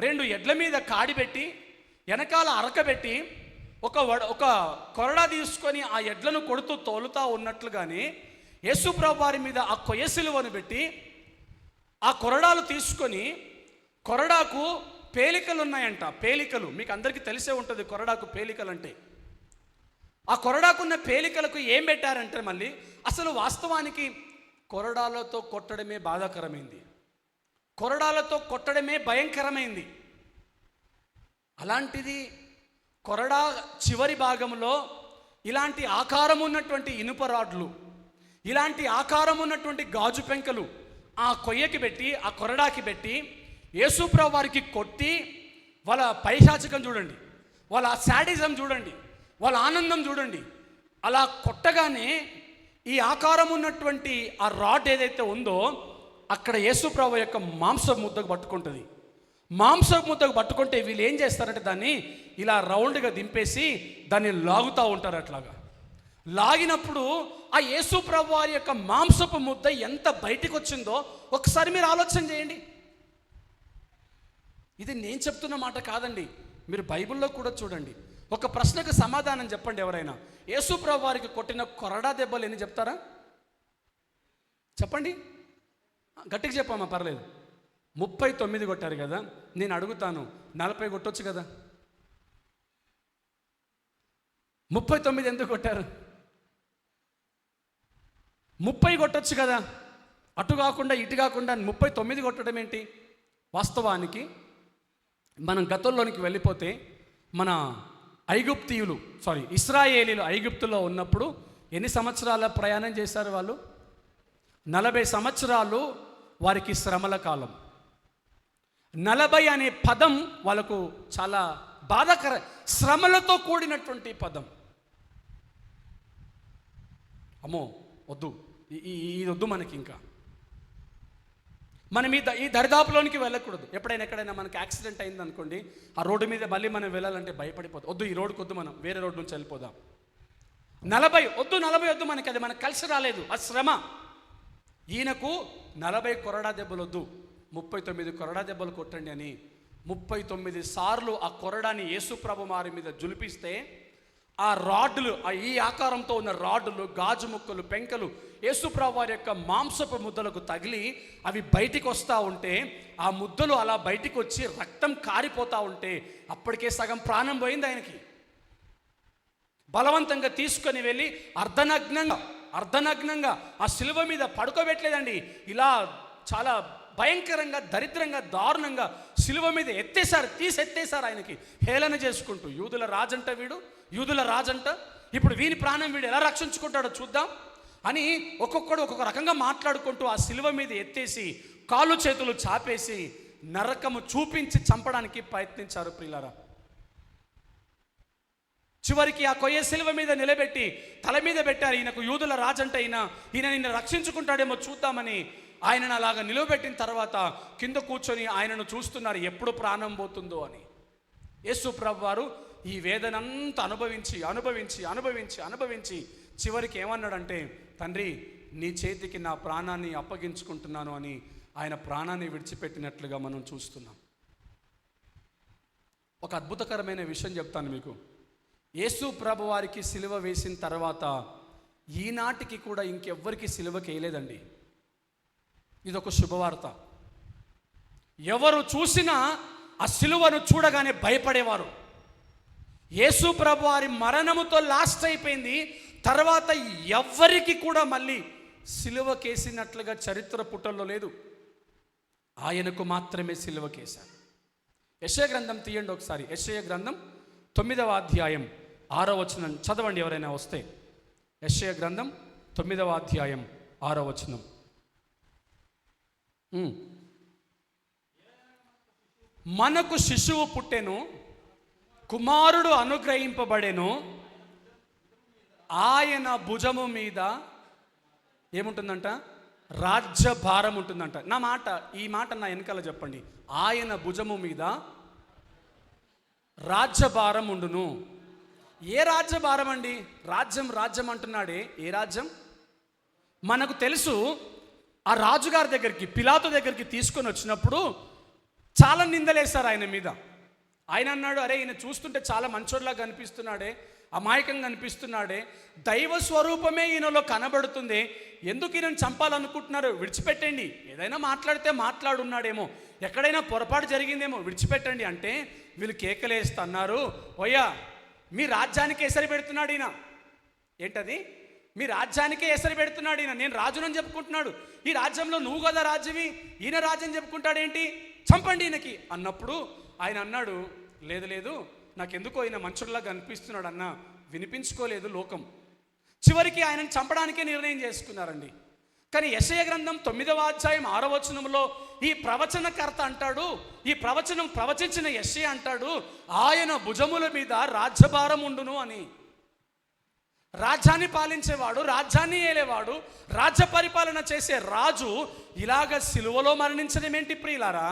2 ఎడ్ల మీద కాడి పెట్టి వెనకాల అరకబెట్టి ఒక కొరడా తీసుకొని ఆ ఎడ్లను కొడుతూ తోలుతా ఉన్నట్లుగానే యేసుప్రభు వారి మీద ఆ కొయ్య సిలువను పెట్టి ఆ కొరడాలు తీసుకొని, కొరడాకు పేలికలు ఉన్నాయంట. పేలికలు మీకు అందరికీ తెలిసే ఉంటుంది. కొరడాకు పేలికలు అంటే, ఆ కొరడాకున్న పేలికలకు ఏం పెట్టారంటే, మళ్ళీ అసలు వాస్తవానికి కొరడాలతో కొట్టడమే బాధాకరమైంది, కొరడాలతో కొట్టడమే భయంకరమైంది. అలాంటిది కొరడా చివరి భాగంలో ఇలాంటి ఆకారం ఉన్నటువంటి ఇనుప రాడ్లు, ఇలాంటి ఆకారం ఉన్నటువంటి గాజు పెంకలు ఆ కొయ్యకి పెట్టి, ఆ కొరడాకి పెట్టి యేసుప్రభు వారికి కొట్టి, వాళ్ళ పైశాచికం చూడండి, వాళ్ళ శాడిజం చూడండి, వాళ్ళ ఆనందం చూడండి. అలా కొట్టగానే ఈ ఆకారం ఉన్నటువంటి ఆ రాడ్ ఏదైతే ఉందో అక్కడ యేసుప్రభు యొక్క మాంస ముద్దకు పట్టుకుంటుంది. మాంస ముద్దకు పట్టుకుంటే వీళ్ళు ఏం చేస్తారంటే దాన్ని ఇలా రౌండ్గా దింపేసి దాన్ని లాగుతూ ఉంటారు. అట్లాగా లాగినప్పుడు ఆ యేసుప్రభు వారి యొక్క మాంసపు ముద్ద ఎంత బయటికి వచ్చిందో ఒకసారి మీరు ఆలోచన చేయండి. ఇది నేను చెప్తున్న మాట కాదండి, మీరు బైబిల్లో కూడా చూడండి. ఒక ప్రశ్నకు సమాధానం చెప్పండి ఎవరైనా. యేసుప్రభు వారికి కొట్టిన కొరడా దెబ్బలు ఎన్ని చెప్తారా? చెప్పండి, గట్టిగా చెప్పమ్మా, పర్లేదు. 39 కొట్టారు కదా. నేను అడుగుతాను, 40 కొట్టొచ్చు కదా? 39 ఎందుకు కొట్టారు? 30 కొట్టొచ్చు కదా? అటు కాకుండా ఇటు కాకుండా 39 కొట్టడం ఏంటి? వాస్తవానికి మనం గతంలోనికి వెళ్ళిపోతే మన ఇశ్రాయేలీలు ఐగుప్తులో ఉన్నప్పుడు ఎన్ని సంవత్సరాల ప్రయాణం చేశారు వాళ్ళు? 40 సంవత్సరాలు వారికి శ్రమల కాలం. 40 అనే పదం వాళ్ళకు చాలా బాధాకర, శ్రమలతో కూడినటువంటి పదం. అమ్మో వద్దు, ఇది వద్దు మనకి. ఇంకా మనం ఈ దరిదాపులోనికి వెళ్ళకూడదు. ఎక్కడైనా మనకి యాక్సిడెంట్ అయింది అనుకోండి, ఆ రోడ్డు మీద మళ్ళీ మనం వెళ్ళాలంటే భయపడిపోతాం. వద్దు, ఈ రోడ్డుకి వద్దు, మనం వేరే రోడ్డు నుంచి వెళ్ళిపోదాం. 40 వద్దు మనకి, అది మనకు కలిసి రాలేదు, ఆ శ్రమ. ఈయనకు 40 కొరడా దెబ్బలు వద్దు, 39 కొరడా దెబ్బలు కొట్టండి అని 39 సార్లు ఆ కొరడాని యేసుప్రభు వారి మీద జులిపిస్తే ఆ రాడ్లు, ఈ ఆకారంతో ఉన్న రాడ్లు, గాజు ముక్కలు, పెంకలు యేసుప్రభు వారి యొక్క మాంసపు ముద్దలకు తగిలి అవి బయటికి వస్తూ ఉంటే, ఆ ముద్దలు అలా బయటికి వచ్చి రక్తం కారిపోతూ ఉంటే అప్పటికే సగం ప్రాణం పోయింది ఆయనకి. బలవంతంగా తీసుకొని వెళ్ళి అర్ధనగ్నంగా ఆ శిలువ మీద పడుకోబెట్టలేదండి, ఇలా చాలా భయంకరంగా, దరిద్రంగా, దారుణంగా శిలువ మీద తీసెత్తేశారు ఆయనకి, హేళన చేసుకుంటూ. యూదుల రాజంట, ఇప్పుడు వీని ప్రాణం వీడు ఎలా రక్షించుకుంటాడో చూద్దాం అని ఒక్కొక్కడు ఒక్కొక్క రకంగా మాట్లాడుకుంటూ ఆ శిలువ మీద ఎత్తేసి కాళ్ళు చేతులు చాపేసి నరకము చూపించి చంపడానికి ప్రయత్నించారు ప్రియులారా. చివరికి ఆ కొయ్య శిలువ మీద నిలబెట్టి తల మీద పెట్టారు. ఈయనకు యూదుల రాజంట, ఈయన నిన్ను రక్షించుకుంటాడేమో చూద్దామని ఆయనను అలాగా నిలబెట్టిన తర్వాత కింద కూర్చొని ఆయనను చూస్తున్నారు, ఎప్పుడు ప్రాణం పోతుందో అని. యేసు ప్రభు వారు ఈ వేదనంతా అనుభవించి చివరికి ఏమన్నాడంటే, తండ్రి నీ చేతికి నా ప్రాణాన్ని అప్పగించుకుంటున్నాను అని ఆయన ప్రాణాన్ని విడిచిపెట్టినట్లుగా మనం చూస్తున్నాం. ఒక అద్భుతకరమైన విషయం చెప్తాను మీకు. యేసు ప్రభు వారికి సిలువ వేసిన తర్వాత ఈనాటికి కూడా ఇంకెవ్వరికి సిలువకి వేయలేదండి. ఇదొక శుభవార్త. ఎవరు చూసినా ఆ సిలువను చూడగానే భయపడేవారు. యేసు ప్రభు వారి మరణముతో లాస్ట్ అయిపోయింది. తర్వాత ఎవ్వరికి కూడా మళ్ళీ సిలువకేసినట్లుగా చరిత్ర పుటల్లో లేదు. ఆయనకు మాత్రమే సిలువకేశారు. యెషయా గ్రంథం తీయండి ఒకసారి. యెషయా గ్రంథం 9వ అధ్యాయం 6వ వచనం చదవండి ఎవరైనా వస్తే. యెషయా గ్రంథం 9వ అధ్యాయం 6వ వచనం. మనకు శిశువు పుట్టెను, కుమారుడు అనుగ్రహింపబడెను, ఆయన భుజము మీద ఏముంటుందంట? రాజ్యభారం ఉంటుందంట. ఈ మాట నా వెనకాల చెప్పండి. ఆయన భుజము మీద రాజ్యభారం ఉండును. ఏ రాజ్యభారం అండి? రాజ్యం అంటున్నాడే, ఏ రాజ్యం? మనకు తెలుసు. ఆ రాజుగారి దగ్గరికి, పిలాతు దగ్గరికి తీసుకొని వచ్చినప్పుడు చాలా నిందలేశారు ఆయన మీద. ఆయన అన్నాడు, అరే ఈయన చూస్తుంటే చాలా మంచోడ్లా కనిపిస్తున్నాడే, అమాయకంగా కనిపిస్తున్నాడే, దైవ స్వరూపమే ఈయనలో కనబడుతుంది, ఎందుకు ఈయనను చంపాలనుకుంటున్నారు? విడిచిపెట్టండి. ఏదైనా మాట్లాడితే మాట్లాడున్నాడేమో, ఎక్కడైనా పొరపాటు జరిగిందేమో, విడిచిపెట్టండి అంటే వీళ్ళు కేకలేస్తున్నారు, ఓయ్యా మీ రాజ్యానికి ఎసరి పెడుతున్నాడు ఈయన. ఏంటది? మీ రాజ్యానికే ఎసరి పెడుతున్నాడు ఈయన. నేను రాజునని చెప్పుకుంటున్నాడు. ఈ రాజ్యంలో నువ్వు కదా రాజువి, ఈయన రాజ్యం చెప్పుకుంటాడేంటి? చంపండి ఈయనకి అన్నప్పుడు ఆయన అన్నాడు, లేదు నాకెందుకో ఈయన మంచుడిలా కనిపిస్తున్నాడు అన్న. వినిపించుకోలేదు లోకం. చివరికి ఆయనను చంపడానికే నిర్ణయం చేసుకున్నారండి. కానీ యెషయా గ్రంథం 9వ అధ్యాయం 6వ వచనంలో ఈ ప్రవచనకర్త అంటాడు, ఈ ప్రవచనం ప్రవచించిన యెషయా అంటాడు, ఆయన భుజముల మీద రాజ్యభారం ఉండును అని. రాజ్యాన్ని పాలించేవాడు, రాజ్యాన్ని ఏలేవాడు, రాజ్య పరిపాలన చేసే రాజు ఇలాగ సిలువలో మరణించడం ఏంటి ప్రియులారా?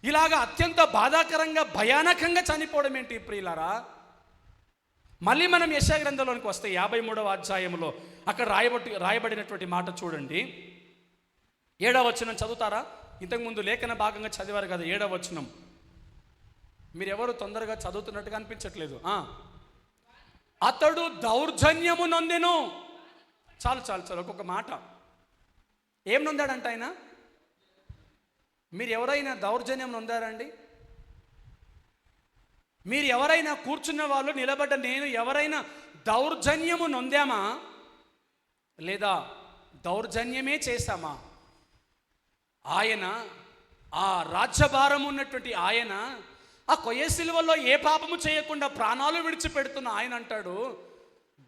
ఇలాగ అత్యంత బాధాకరంగా భయానకంగా చనిపోవడం ఏంటి ప్రియులారా? మళ్ళీ మనం యెషయా గ్రంథంలోనికి వస్తే 53వ అధ్యాయంలో అక్కడ రాయబడినటువంటి మాట చూడండి. 7వ వచనం చదువుతారా? ఇంతకుముందు లేఖన భాగంగా చదివారు కదా 7వ వచనం. మీరెవరు తొందరగా చదువుతున్నట్టుగా అనిపించట్లేదు. అతడు దౌర్జన్యము నొందెను. చాలు ఒక్కొక్క మాట. ఏం నొందాడంట ఆయన? మీరు ఎవరైనా దౌర్జన్యం నొందారండి? మీరు ఎవరైనా కూర్చున్న వాళ్ళు, నిలబడ్డ నేను ఎవరైనా దౌర్జన్యము నొందామా లేదా దౌర్జన్యమే చేశామా? ఆయన ఆ రాజ్యభారం ఉన్నటువంటి ఆయన ఆ కొయ్య సిలువలో ఏ పాపము చేయకుండా ప్రాణాలు విడిచిపెడుతున్న ఆయన అంటాడు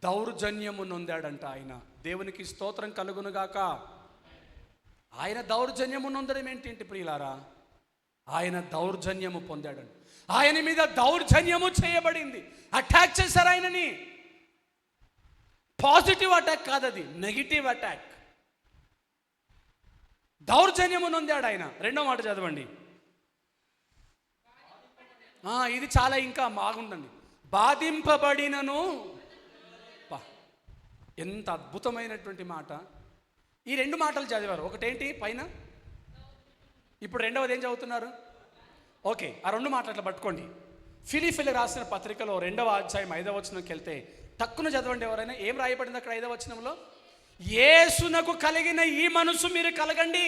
దౌర్జన్యము నొందాడంట ఆయన. దేవునికి స్తోత్రం కలుగునుగాక. ఆయన దౌర్జన్యము నొందడం ఏంటి ప్రియులారా? ఆయన దౌర్జన్యము పొందాడంట. ఆయన మీద దౌర్జన్యము చేయబడింది. అటాక్ చేశారు ఆయనని. పాజిటివ్ అటాక్ కాదు, అది నెగిటివ్ అటాక్. దౌర్జన్యము నొందాడు ఆయన. 2వ మాట చదవండి. ఇది చాలా ఇంకా బాగుందండి. బాధింపబడినను. ఎంత అద్భుతమైనటువంటి మాట. ఈ 2 మాటలు చదివారు. ఒకటేంటి పైన, ఇప్పుడు 2వది ఏం చదువుతున్నారు? ఓకే, ఆ 2 మాటలు పట్టుకోండి. ఫిలిప్పీయులకు రాసిన పత్రికలో 2వ అధ్యాయం 5వ వచనంకి వెళ్తే తక్కువ చదవండి ఎవరైనా. ఏం రాయబడింది అక్కడ 5వ వచనంలో? యేసునకు కలిగిన ఈ మనసు మీరు కలగండి.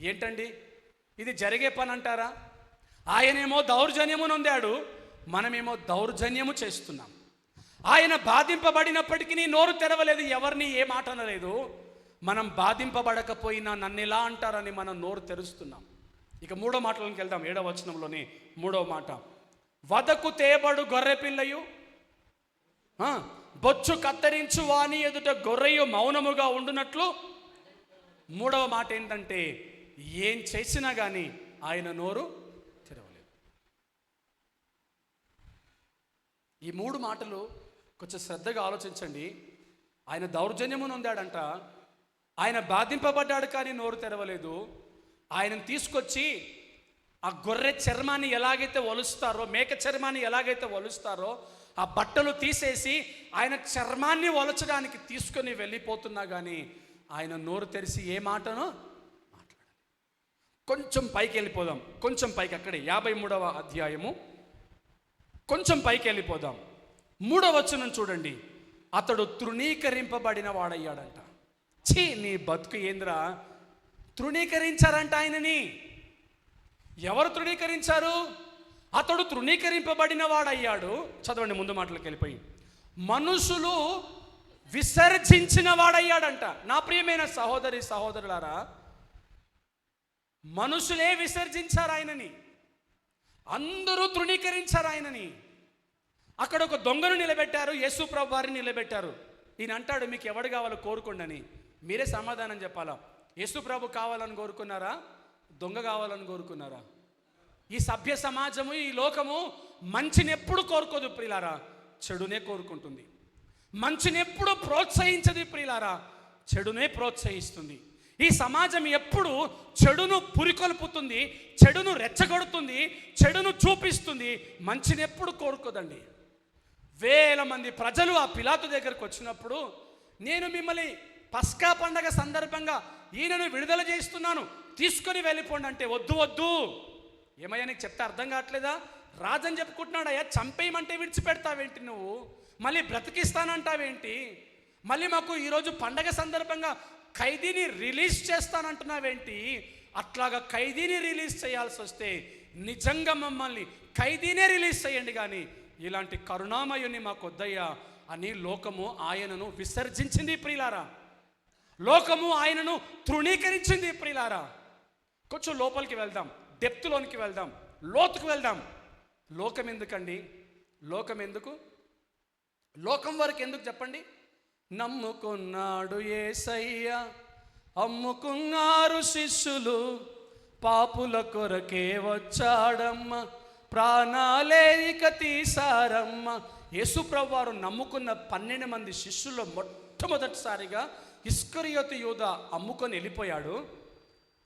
ఏంటండి ఇది? జరిగే పని అంటారా? ఆయనేమో దౌర్జన్యము నొందాడు, మనమేమో దౌర్జన్యము చేస్తున్నాం. ఆయన బాధింపబడినప్పటికీ నోరు తెరవలేదు, ఎవరిని ఏ మాట అనలేదు. మనం బాధింపబడకపోయినా నన్ను ఎలా అంటారని మనం నోరు తెరుస్తున్నాం. ఇక 3వ మాటలోకి వెళ్దాం. 7వ వచనంలోని 3వ మాట. వదకు తేబడు గొర్రెపిల్లయు బొచ్చు కత్తిరించు వాని ఎదుట గొర్రెయు మౌనముగా ఉండునట్లు. 3వ మాట ఏంటంటే ఏం చేసినా కానీ ఆయన నోరు తెరవలేదు. ఈ 3 మాటలు కొంచెం శ్రద్ధగా ఆలోచించండి. ఆయన దౌర్జన్యము నొందాడంట, ఆయన బాధింపబడ్డాడు కానీ నోరు తెరవలేదు. ఆయనను తీసుకొచ్చి ఆ గొర్రె చర్మాన్ని ఎలాగైతే ఒలుస్తారో, మేక చర్మాన్ని ఎలాగైతే ఒలుస్తారో ఆ బట్టలు తీసేసి ఆయన చర్మాన్ని ఒలచడానికి తీసుకొని వెళ్ళిపోతున్నా కానీ ఆయన నోరు తెరిచి ఏ మాటనో మాట్లాడాలి. కొంచెం పైకి వెళ్ళిపోదాం, కొంచెం పైకి. అక్కడే 53వ అధ్యాయము కొంచెం పైకి వెళ్ళిపోదాం. 3వ వచనం చూడండి. అతడు తృణీకరింపబడిన వాడయ్యాడంట. ఛీ, నీ బతుకు ఏంద్రా? తృణీకరించారంట ఆయనని. ఎవరు తృణీకరించారు? అతడు తృణీకరింపబడిన వాడయ్యాడు. చదవండి ముందు మాటలకు వెళ్ళిపోయి. మనుషులు విసర్జించిన వాడయ్యాడంట. నా ప్రియమైన సహోదరి సహోదరులారా, మనుషులే విసర్జించారు ఆయనని. అందరూ తృణీకరించారు ఆయనని. అక్కడ ఒక దొంగను నిలబెట్టారు, యేసు ప్రభు వారిని నిలబెట్టారు. ఈయన అంటాడు, మీకు ఎవడు కావాలో కోరుకోండి అని. మీరే సమాధానం చెప్పాలా. యేసు ప్రభు కావాలని కోరుకున్నారా, దొంగ కావాలని కోరుకున్నారా? ఈ సభ్య సమాజము, ఈ లోకము మంచిని ఎప్పుడు కోరుకోదు ప్రియులారా, చెడునే కోరుకుంటుంది. మంచిని ఎప్పుడు ప్రోత్సహించదు ప్రియులారా, చెడునే ప్రోత్సహిస్తుంది. ఈ సమాజం ఎప్పుడు చెడును పురికొల్పుతుంది, చెడును రెచ్చగొడుతుంది, చెడును చూపిస్తుంది, మంచిని ఎప్పుడు కోరుకోదండి. వేల మంది ప్రజలు ఆ పిలాతు దగ్గరకు వచ్చినప్పుడు, నేను మిమ్మల్ని పస్కా పండగ సందర్భంగా ఈయనను విడుదల చేస్తున్నాను, తీసుకొని వెళ్ళిపోండి అంటే, వద్దు వద్దు. ఏమయ్యా నీకు చెప్తే అర్థం కావట్లేదా? రాజని చెప్పుకుంటున్నాడయ్యా, చంపేయమంటే విడిచిపెడతావేంటి నువ్వు? మళ్ళీ బ్రతికిస్తానంటావేంటి? మళ్ళీ మాకు ఈరోజు పండగ సందర్భంగా ఖైదీని రిలీజ్ చేస్తానంటున్నావేంటి? అట్లాగా ఖైదీని రిలీజ్ చేయాల్సి వస్తే నిజంగా మమ్మల్ని ఖైదీనే రిలీజ్ చేయండి, కానీ ఇలాంటి కరుణామయుని మాకు వద్దయ్యా అని లోకము ఆయనను విసర్జించింది ప్రియులారా. లోకము ఆయనను తృణీకరించింది ప్రియులారా. కొంచెం లోపలికి వెళ్దాం, డెప్త్లోనికి వెళ్దాం, లోతుకు వెళ్దాం. లోకం ఎందుకండి? లోకం ఎందుకు? లోకం వరకు ఎందుకు చెప్పండి? నమ్ముకున్నాడు యేసయ్య, అమ్ముకున్నారు శిష్యులు, పాపుల కొరకే వచ్చాడమ్మ, ప్రాణాలే ఇక తీసారమ్మ. యేసు ప్రభువు వారు నమ్ముకున్న 12 మంది శిష్యుల్లో మొట్టమొదటిసారిగా ఇస్కరియోతు యూద అమ్ముకొని వెళ్ళిపోయాడు.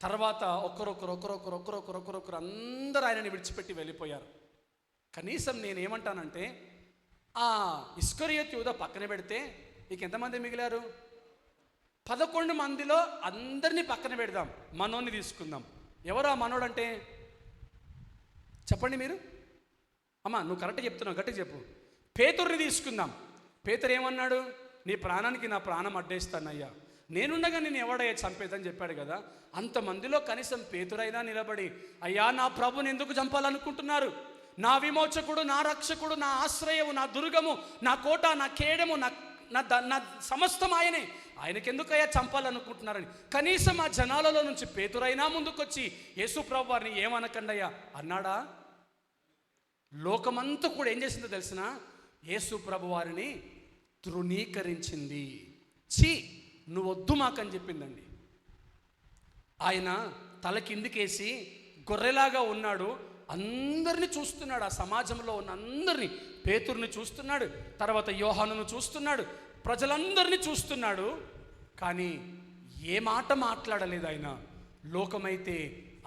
తర్వాత ఒకరొకరు అందరూ ఆయనని విడిచిపెట్టి వెళ్ళిపోయారు. కనీసం నేనేమంటానంటే, ఆ ఇస్కరియోతు యూద పక్కన పెడితే ఇక ఎంతమంది మిగిలారు? 11 మందిలో అందరినీ పక్కన పెడదాం, మనోని తీసుకుందాం. ఎవరు ఆ మనోడు అంటే చెప్పండి మీరు. అమ్మా నువ్వు కరెక్ట్ చెప్తున్నావు, గట్టిగా చెప్పు. పేతురుని తీసుకుందాం. పేతురు ఏమన్నాడు? నీ ప్రాణానికి నా ప్రాణం అడ్డేస్తానయ్యా, నేనుండగా నేను ఎవడయ్యా చంపేదని చెప్పాడు కదా. అంతమందిలో కనీసం పేతురైనా నిలబడి, అయ్యా నా ప్రభుని ఎందుకు చంపాలనుకుంటున్నారు? నా విమోచకుడు, నా రక్షకుడు, నా ఆశ్రయము, నా దుర్గము, నా కోట, నా కేడము, నా సమస్తం ఆయనే, ఆయనకెందుకయ్యా చంపాలనుకుంటున్నారని కనీసం ఆ జనాలలో నుంచి పేతురైనా ముందుకొచ్చి యేసు ప్రభు వారిని ఏమనకండయ్యా అన్నాడా? లోకమంతా కూడా ఏం చేసిందో తెలిసిన? యేసు ప్రభు వారిని తృణీకరించింది. చీ నువ్వు వద్దు మాకని చెప్పిందండి. ఆయన తల కిందికేసి గొర్రెలాగా ఉన్నాడు, అందరిని చూస్తున్నాడు. ఆ సమాజంలో ఉన్న అందరినీ, పేతురుని చూస్తున్నాడు, తర్వాత యోహానును చూస్తున్నాడు, ప్రజలందరినీ చూస్తున్నాడు. కానీ ఏ మాట మాట్లాడలేదు ఆయన. లోకమైతే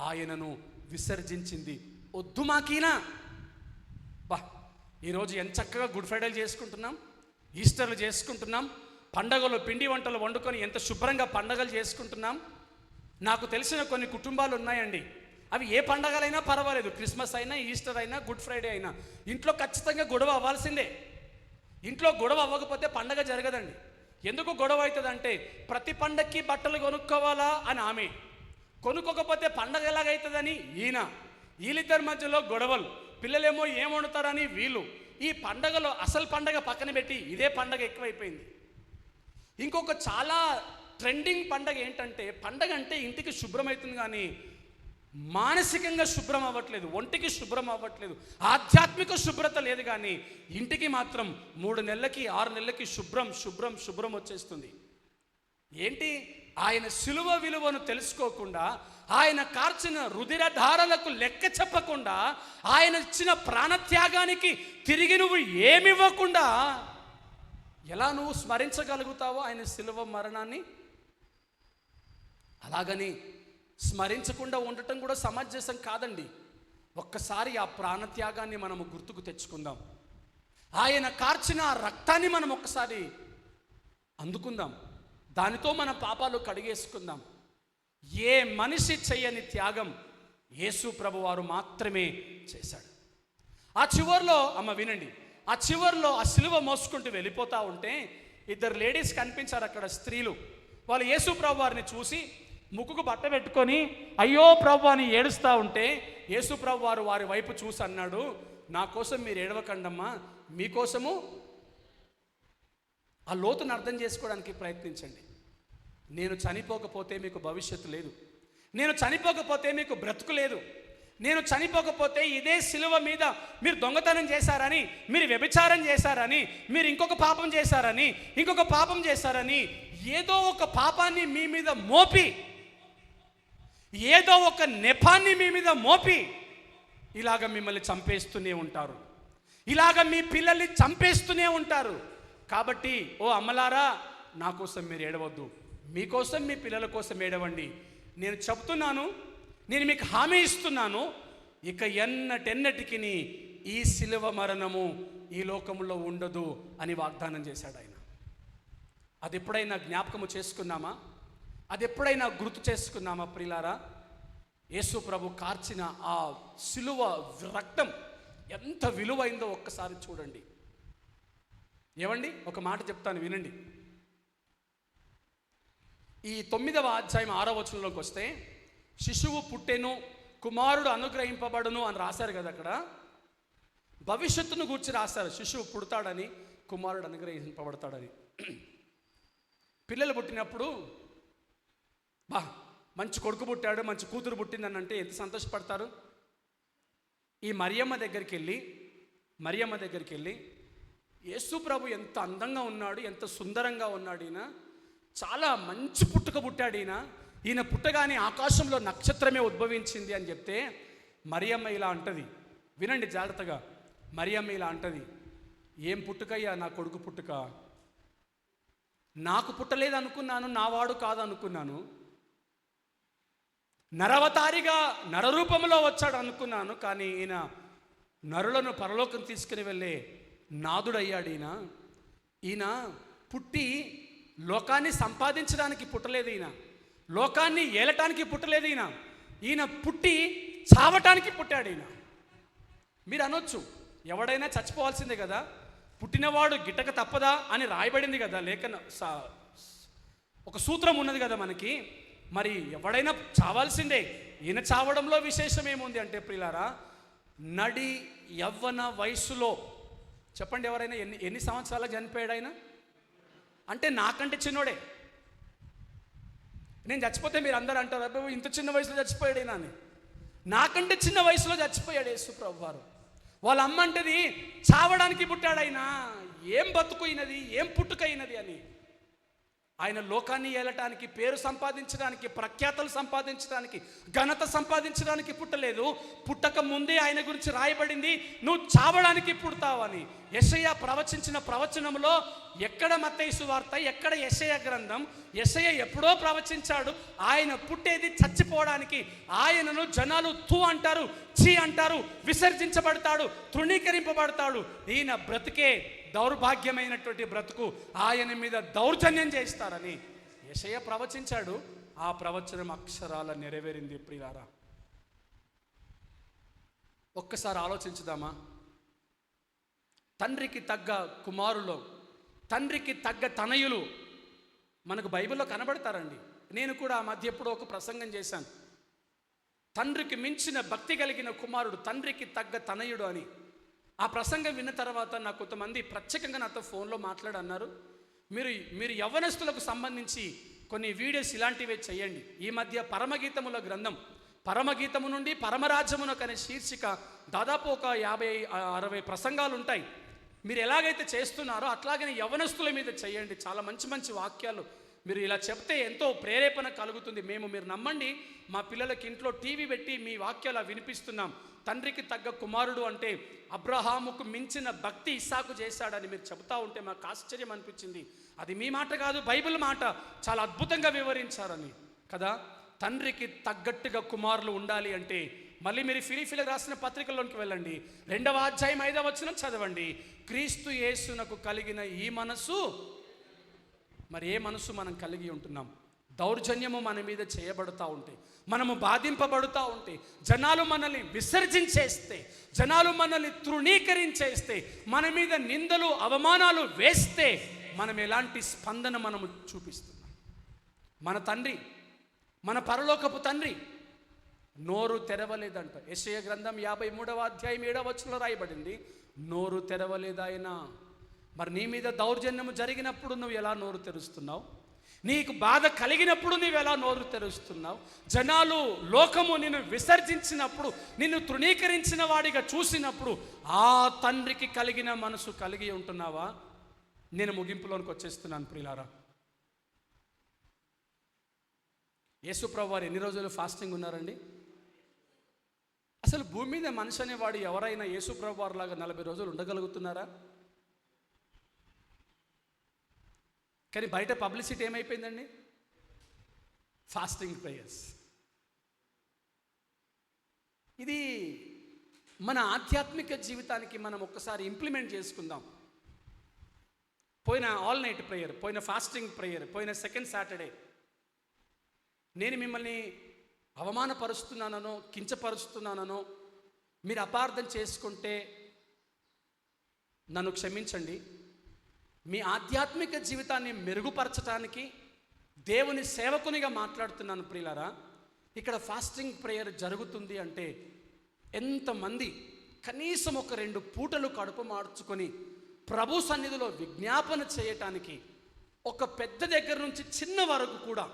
ఆయనను విసర్జించింది. వద్దు మాకీనా. బా ఈరోజు ఎంత చక్కగా గుడ్ ఫ్రైడేలు చేసుకుంటున్నాం, ఈస్టర్లు చేసుకుంటున్నాం, పండగలు పిండి వంటలు వండుకొని ఎంత శుభ్రంగా పండగలు చేసుకుంటున్నాం. నాకు తెలిసిన కొన్ని కుటుంబాలు ఉన్నాయండి, అవి ఏ పండగలైనా పర్వాలేదు, క్రిస్మస్ అయినా, ఈస్టర్ అయినా, గుడ్ ఫ్రైడే అయినా, ఇంట్లో ఖచ్చితంగా గొడవ అవ్వాల్సిందే. ఇంట్లో గొడవ అవ్వకపోతే పండగ జరగదండి. ఎందుకు గొడవ అవుతుందంటే, ప్రతి పండగకి బట్టలు కొనుక్కోవాలా అని ఆమె, కొనుక్కోకపోతే పండగ ఎలాగవుతుందని ఈయన, వీళ్ళిద్దరి మధ్యలో గొడవలు, పిల్లలేమో ఏం వండుతారని వీళ్ళు. ఈ పండగలో అసలు పండగ పక్కన పెట్టి ఇదే పండగ ఎక్కువైపోయింది. ఇంకొక చాలా ట్రెండింగ్ పండగ ఏంటంటే, పండగ అంటే ఇంటికి శుభ్రమవుతుంది కానీ మానసికంగా శుభ్రం అవ్వట్లేదు, ఒంటికి శుభ్రం అవ్వట్లేదు, ఆధ్యాత్మిక శుభ్రత లేదు. కానీ ఇంటికి మాత్రం 3 నెలలకి 6 నెలలకి శుభ్రం వచ్చేస్తుంది. ఏంటి? ఆయన శిలువ విలువను తెలుసుకోకుండా, ఆయన కార్చిన రుధిరధారలకు లెక్క చెప్పకుండా, ఆయన ఇచ్చిన ప్రాణత్యాగానికి తిరిగి నువ్వు ఏమివ్వకుండా ఎలా నువ్వు స్మరించగలుగుతావో ఆయన శిలువ మరణాన్ని? అలాగని స్మరించకుండా ఉండటం కూడా సమంజసం కాదండి. ఒక్కసారి ఆ ప్రాణత్యాగాన్ని మనము గుర్తుకు తెచ్చుకుందాం. ఆయన కార్చిన ఆ రక్తాన్ని మనం ఒక్కసారి అందుకుందాం. దానితో మన పాపాలు కడిగేసుకుందాం. ఏ మనిషి చేయని త్యాగం యేసు ప్రభువారు మాత్రమే చేశాడు. ఆ చివర్లో అమ్మ వినండి, ఆ చివర్లో ఆ సిలువ మోసుకుంటూ వెళ్ళిపోతూ ఉంటే 2 లేడీస్ కనిపించారు అక్కడ, స్త్రీలు. వాళ్ళు యేసు ప్రభువారిని చూసి ముక్కుకు బట్ట పెట్టుకొని అయ్యో ప్రభు అని ఏడుస్తూ ఉంటే, యేసు ప్రభువారు వారి వైపు చూసి అన్నాడు, నా కోసం మీరు ఏడవకండమ్మా, మీకోసము. ఆ లోతును అర్థం చేసుకోవడానికి ప్రయత్నించండి. నేను చనిపోకపోతే మీకు భవిష్యత్తు లేదు, నేను చనిపోకపోతే మీకు బ్రతుకు లేదు, నేను చనిపోకపోతే ఇదే సిలువ మీద మీరు దొంగతనం చేశారని, మీరు వ్యభిచారం చేశారని, మీరు ఇంకొక పాపం చేశారని ఏదో ఒక పాపాన్ని మీ మీద మోపి, ఏదో ఒక నెపాన్ని మీ మీద మోపి ఇలాగ మిమ్మల్ని చంపేస్తూనే ఉంటారు, ఇలాగ మీ పిల్లల్ని చంపేస్తూనే ఉంటారు. కాబట్టి ఓ అమ్మలారా, నా కోసం మీరు ఏడవద్దు, మీకోసం మీ పిల్లల కోసం ఏడవండి. నేను చెప్తున్నాను, నేను మీకు హామీ ఇస్తున్నాను, ఇక ఎన్నటెన్నటికి ఈ శిలువ మరణము ఈ లోకంలో ఉండదు అని వాగ్దానం చేశాడు ఆయన. అది ఎప్పుడైనా జ్ఞాపకము చేసుకున్నామా? అది ఎప్పుడైనా గుర్తు చేసుకున్నామా ప్రియులారా? యేసు ప్రభు కార్చిన ఆ శిలువ రక్తం ఎంత విలువైందో ఒక్కసారి చూడండి. ఏమండి, ఒక మాట చెప్తాను వినండి. ఈ 9వ అధ్యాయం 6వ వచనంలోకి వస్తే, శిశువు పుట్టెను, కుమారుడు అనుగ్రహింపబడును అని రాశారు కదా. అక్కడ భవిష్యత్తును గూర్చి రాశారు. శిశువు పుడతాడని, కుమారుడు అనుగ్రహింపబడతాడని. పిల్లలు పుట్టినప్పుడు మంచి కొడుకు పుట్టాడు, మంచి కూతురు పుట్టిందని అంటే ఎంత సంతోషపడతారు. ఈ మరియమ్మ దగ్గరికి వెళ్ళి యేసు ప్రభు ఎంత అందంగా ఉన్నాడు, ఎంత సుందరంగా ఉన్నాడు, ఈయన చాలా మంచి పుట్టుక పుట్టాడు, ఈయన పుట్టగానే ఆకాశంలో నక్షత్రమే ఉద్భవించింది అని చెప్తే మరియమ్మ ఇలా అంటది. వినండి జాగ్రత్తగా. మరియమ్మ ఇలా అంటది, ఏం పుట్టుకయ్యా నా కొడుకు పుట్టుక, నాకు పుట్టలేదు అనుకున్నాను, నా వాడు కాదు అనుకున్నాను, నరవతారిగా నరరూపంలో వచ్చాడు అనుకున్నాను, కానీ ఈయన నరులను పరలోకం తీసుకుని వెళ్ళే నాదుడయ్యాడు. ఈయన పుట్టి లోకాన్ని సంపాదించడానికి పుట్టలేదు, ఈయన లోకాన్ని ఏలటానికి పుట్టలేదు, ఈయన పుట్టి చావటానికి పుట్టాడు. మీరు అనొచ్చు, ఎవడైనా చచ్చిపోవాల్సిందే కదా, పుట్టినవాడు గిట్టక తప్పదా అని రాయబడింది కదా, లేఖన ఒక సూత్రం ఉన్నది కదా మనకి. మరి ఎవడైనా చావాల్సిందే, ఈయన చావడంలో విశేషం ఏముంది అంటే ప్రియులారా, నడి యవ్వన వయసులో, చెప్పండి ఎవరైనా ఎన్ని సంవత్సరాల చనిపోయాడు ఆయన? అంటే నాకంటే చిన్నోడే. నేను చచ్చిపోతే మీరు అందరూ అంటారు, అబ్బో ఇంత చిన్న వయసులో చచ్చిపోయాడు అని. నాకంటే చిన్న వయసులో చచ్చిపోయాడు యేసు ప్రభు వారు. వాళ్ళ అమ్మ అంటది, చావడానికి పుట్టాడైనా, ఏం బతుకుయినది, ఏం పుట్టుకైనది అని. ఆయన లోకాన్ని ఏలటానికి, పేరు సంపాదించడానికి, ప్రఖ్యాతలు సంపాదించడానికి, ఘనత సంపాదించడానికి పుట్టలేదు. పుట్టక ముందే ఆయన గురించి రాయబడింది, నువ్వు చావడానికి పుడతావని. యెషయా ప్రవచించిన ప్రవచనంలో ఎక్కడ మత్తయి సువార్త, ఎక్కడ యెషయా గ్రంథం? యెషయా ఎప్పుడో ప్రవచించాడు, ఆయన పుట్టేది చచ్చిపోవడానికి. ఆయనను జనాలు తూ అంటారు, చీ అంటారు, విసర్జించబడతాడు, తృణీకరింపబడతాడు. ఈయన బ్రతుకే దౌర్భాగ్యమైనటువంటి బ్రతుకు, ఆయన మీద దౌర్జన్యం చేస్తారని యెషయా ప్రవచించాడు. ఆ ప్రవచనం అక్షరాల నెరవేరింది ప్రియులారా. ఒక్కసారి ఆలోచించుదామా? తండ్రికి తగ్గ కుమారులు, తండ్రికి తగ్గ తనయులు మనకు బైబిల్లో కనబడతారండి. నేను కూడా ఆ మధ్య ఎప్పుడో ఒక ప్రసంగం చేశాను, తండ్రికి మించిన భక్తి కలిగిన కుమారుడు, తండ్రికి తగ్గ తనయుడు అని. ఆ ప్రసంగం విన్న తర్వాత నాకు కొంతమంది ప్రత్యేకంగా నాతో ఫోన్లో మాట్లాడన్నారు, మీరు యవ్వనస్తులకు సంబంధించి కొన్ని వీడియోస్ ఇలాంటివే చేయండి. ఈ మధ్య పరమగీతముల గ్రంథం, పరమగీతము నుండి పరమరాజ్యమునకు అనే శీర్షిక దాదాపు ఒక 50-60 ప్రసంగాలు ఉంటాయి. మీరు ఎలాగైతే చేస్తున్నారో అట్లాగనే యవ్వనస్తుల మీద చేయండి. చాలా మంచి మంచి వాక్యాలు మీరు ఇలా చెప్తే ఎంతో ప్రేరేపణ కలుగుతుంది. మీరు నమ్మండి, మా పిల్లలకి ఇంట్లో టీవీ పెట్టి మీ వాక్యాలు వినిపిస్తున్నాం. తండ్రికి తగ్గ కుమారుడు అంటే అబ్రహాముకు మించిన భక్తి ఇస్సాకు చేశాడని మీరు చెబుతూ ఉంటే మాకు ఆశ్చర్యం అనిపించింది. అది మీ మాట కాదు, బైబిల్ మాట. చాలా అద్భుతంగా వివరించారని కదా. తండ్రికి తగ్గట్టుగా కుమారులు ఉండాలి అంటే మళ్ళీ మీరు ఫిలిప్పీలకు రాసిన పత్రికల్లోకి వెళ్ళండి, 2వ అధ్యాయం 5వ వచనం చదవండి. క్రీస్తు యేసునకు కలిగిన ఈ మనసు, మరి ఏ మనసు మనం కలిగి ఉంటున్నాం? దౌర్జన్యము మన మీద చేయబడుతూ ఉంటే, మనము బాధింపబడుతూ ఉంటే, జనాలు మనల్ని విసర్జించేస్తే, జనాలు మనల్ని తృణీకరించేస్తే, మన మీద నిందలు అవమానాలు వేస్తే మనం ఎలాంటి స్పందన మనము చూపిస్తున్నాం? మన తండ్రి, మన పరలోకపు తండ్రి నోరు తెరవలేదంట. యెషయా గ్రంథం 53వ అధ్యాయం 7వ వచనంలో రాయబడింది, నోరు తెరవలేదాయన. మరి నీ మీద దౌర్జన్యము జరిగినప్పుడు నువ్వు ఎలా నోరు తెరుస్తున్నావు? నీకు బాధ కలిగినప్పుడు నీవు ఎలా నోరు తెరుస్తున్నావు? జనాలు, లోకము నిన్ను విసర్జించినప్పుడు, నిన్ను తృణీకరించిన వాడిగా చూసినప్పుడు ఆ తండ్రికి కలిగిన మనసు కలిగి ఉంటున్నావా? నేను ముగింపులోనికి వచ్చేస్తున్నాను ప్రియులారా. యేసుప్రభు వారు ఎన్ని రోజులు ఫాస్టింగ్ ఉన్నారండి? అసలు భూమి మీద మనిషి అనేవాడు ఎవరైనా యేసుప్రభు వారు లాగా 40 రోజులు ఉండగలుగుతున్నారా? కానీ బయట పబ్లిసిటీ ఏమైపోయిందండి? Fasting prayers. ఇది మన ఆధ్యాత్మిక జీవితానికి మనం ఒక్కసారి ఇంప్లిమెంట్ చేసుకుందాం. పోయిన ఆల్ నైట్ ప్రేయర్, పోయిన ఫాస్టింగ్ ప్రేయర్, పోయిన సెకండ్ సాటర్డే నేను మిమ్మల్ని అవమానపరుస్తున్నానో కించపరుస్తున్నానో మీరు అపార్థం చేసుకుంటే నన్ను క్షమించండి. మీ ఆధ్యాత్మిక జీవితాన్ని మెరుగుపరచడానికి దేవుని సేవకునిగా మాట్లాడుతున్నాను ప్రియులారా. ఇక్కడ ఫాస్టింగ్ ప్రేయర్ జరుగుతుంది అంటే ఎంతమంది కనీసం ఒక 2 పూటలు కడుపు మార్చుకొని ప్రభు సన్నిధిలో విజ్ఞాపన చేయటానికి, ఒక పెద్ద దగ్గర నుంచి చిన్న వరకు కూడా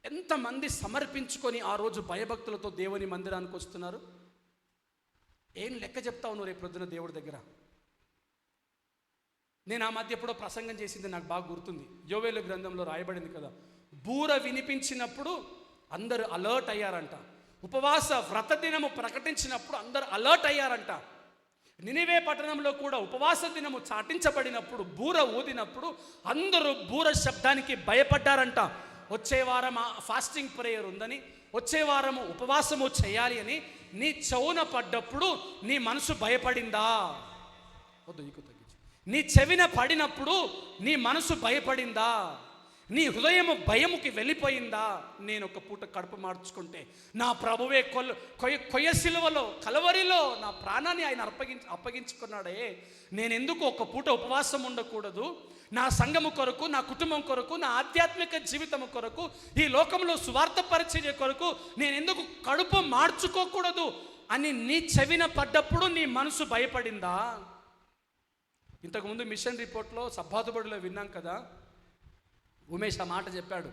ఎంతమంది సమర్పించుకొని ఆ రోజు భయభక్తులతో దేవుని మందిరానికి వస్తున్నారు? ఏం లెక్క చెప్తావు నువ్వు రేపు ప్రొద్దున దేవుడి దగ్గర? నేను ఆ మధ్య ఎప్పుడో ప్రసంగం చేసింది నాకు బాగా గుర్తుంది. యోవేలు గ్రంథంలో రాయబడింది కదా, బూర వినిపించినప్పుడు అందరూ అలర్ట్ అయ్యారంట. ఉపవాస వ్రత దినము ప్రకటించినప్పుడు అందరూ అలర్ట్ అయ్యారంట. నినివే పట్టణంలో కూడా ఉపవాస దినము చాటించబడినప్పుడు, బూర ఊదినప్పుడు అందరూ బూర శబ్దానికి భయపడ్డారంట. వచ్చే వారం ఫాస్టింగ్ ప్రేయర్ ఉందని, వచ్చే వారము ఉపవాసము చేయాలి అని నీ చెవున పడ్డప్పుడు నీ మనసు భయపడిందా? వద్దు, నీ చెవిన పడినప్పుడు నీ మనసు భయపడిందా? నీ హృదయము భయముకి వెళ్ళిపోయిందా? నేను ఒక పూట కడుపు మార్చుకుంటే నా ప్రభువే కొయ్య సిలువలో కలవరిలో నా ప్రాణాన్ని ఆయన అప్పగించుకున్నాడే, నేను ఎందుకు ఒక పూట ఉపవాసం ఉండకూడదు? నా సంఘము కొరకు, నా కుటుంబం కొరకు, నా ఆధ్యాత్మిక జీవితము కొరకు, ఈ లోకంలో సువార్త పరిచర్య కొరకు నేను ఎందుకు కడుపు మార్చుకోకూడదు అని నీ చెవిన పడ్డప్పుడు నీ మనసు భయపడిందా? ఇంతకుముందు మిషన్ రిపోర్ట్లో సబ్బాతుబడిలో విన్నాం కదా, ఉమేష్ ఆ మాట చెప్పాడు.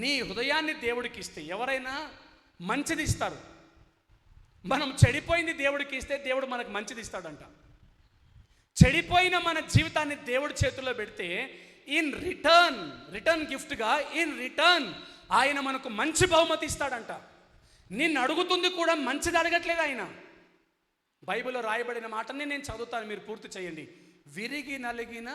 నీ హృదయాన్ని దేవుడికి ఇస్తే ఎవరైనా మంచిది ఇస్తారు. మనం చెడిపోయింది దేవుడికి ఇస్తే దేవుడు మనకు మంచిది ఇస్తాడంట. చెడిపోయిన మన జీవితాన్ని దేవుడి చేతుల్లో పెడితే ఇన్ రిటర్న్ గిఫ్ట్గా ఆయన మనకు మంచి బహుమతి ఇస్తాడంట. నిన్ను అడుగుతుంది కూడా మంచిది అడగట్లేదు ఆయన. బైబిల్లో రాయబడిన మాటని నేను చదువుతాను, మీరు పూర్తి చేయండి. విరిగి నలిగిన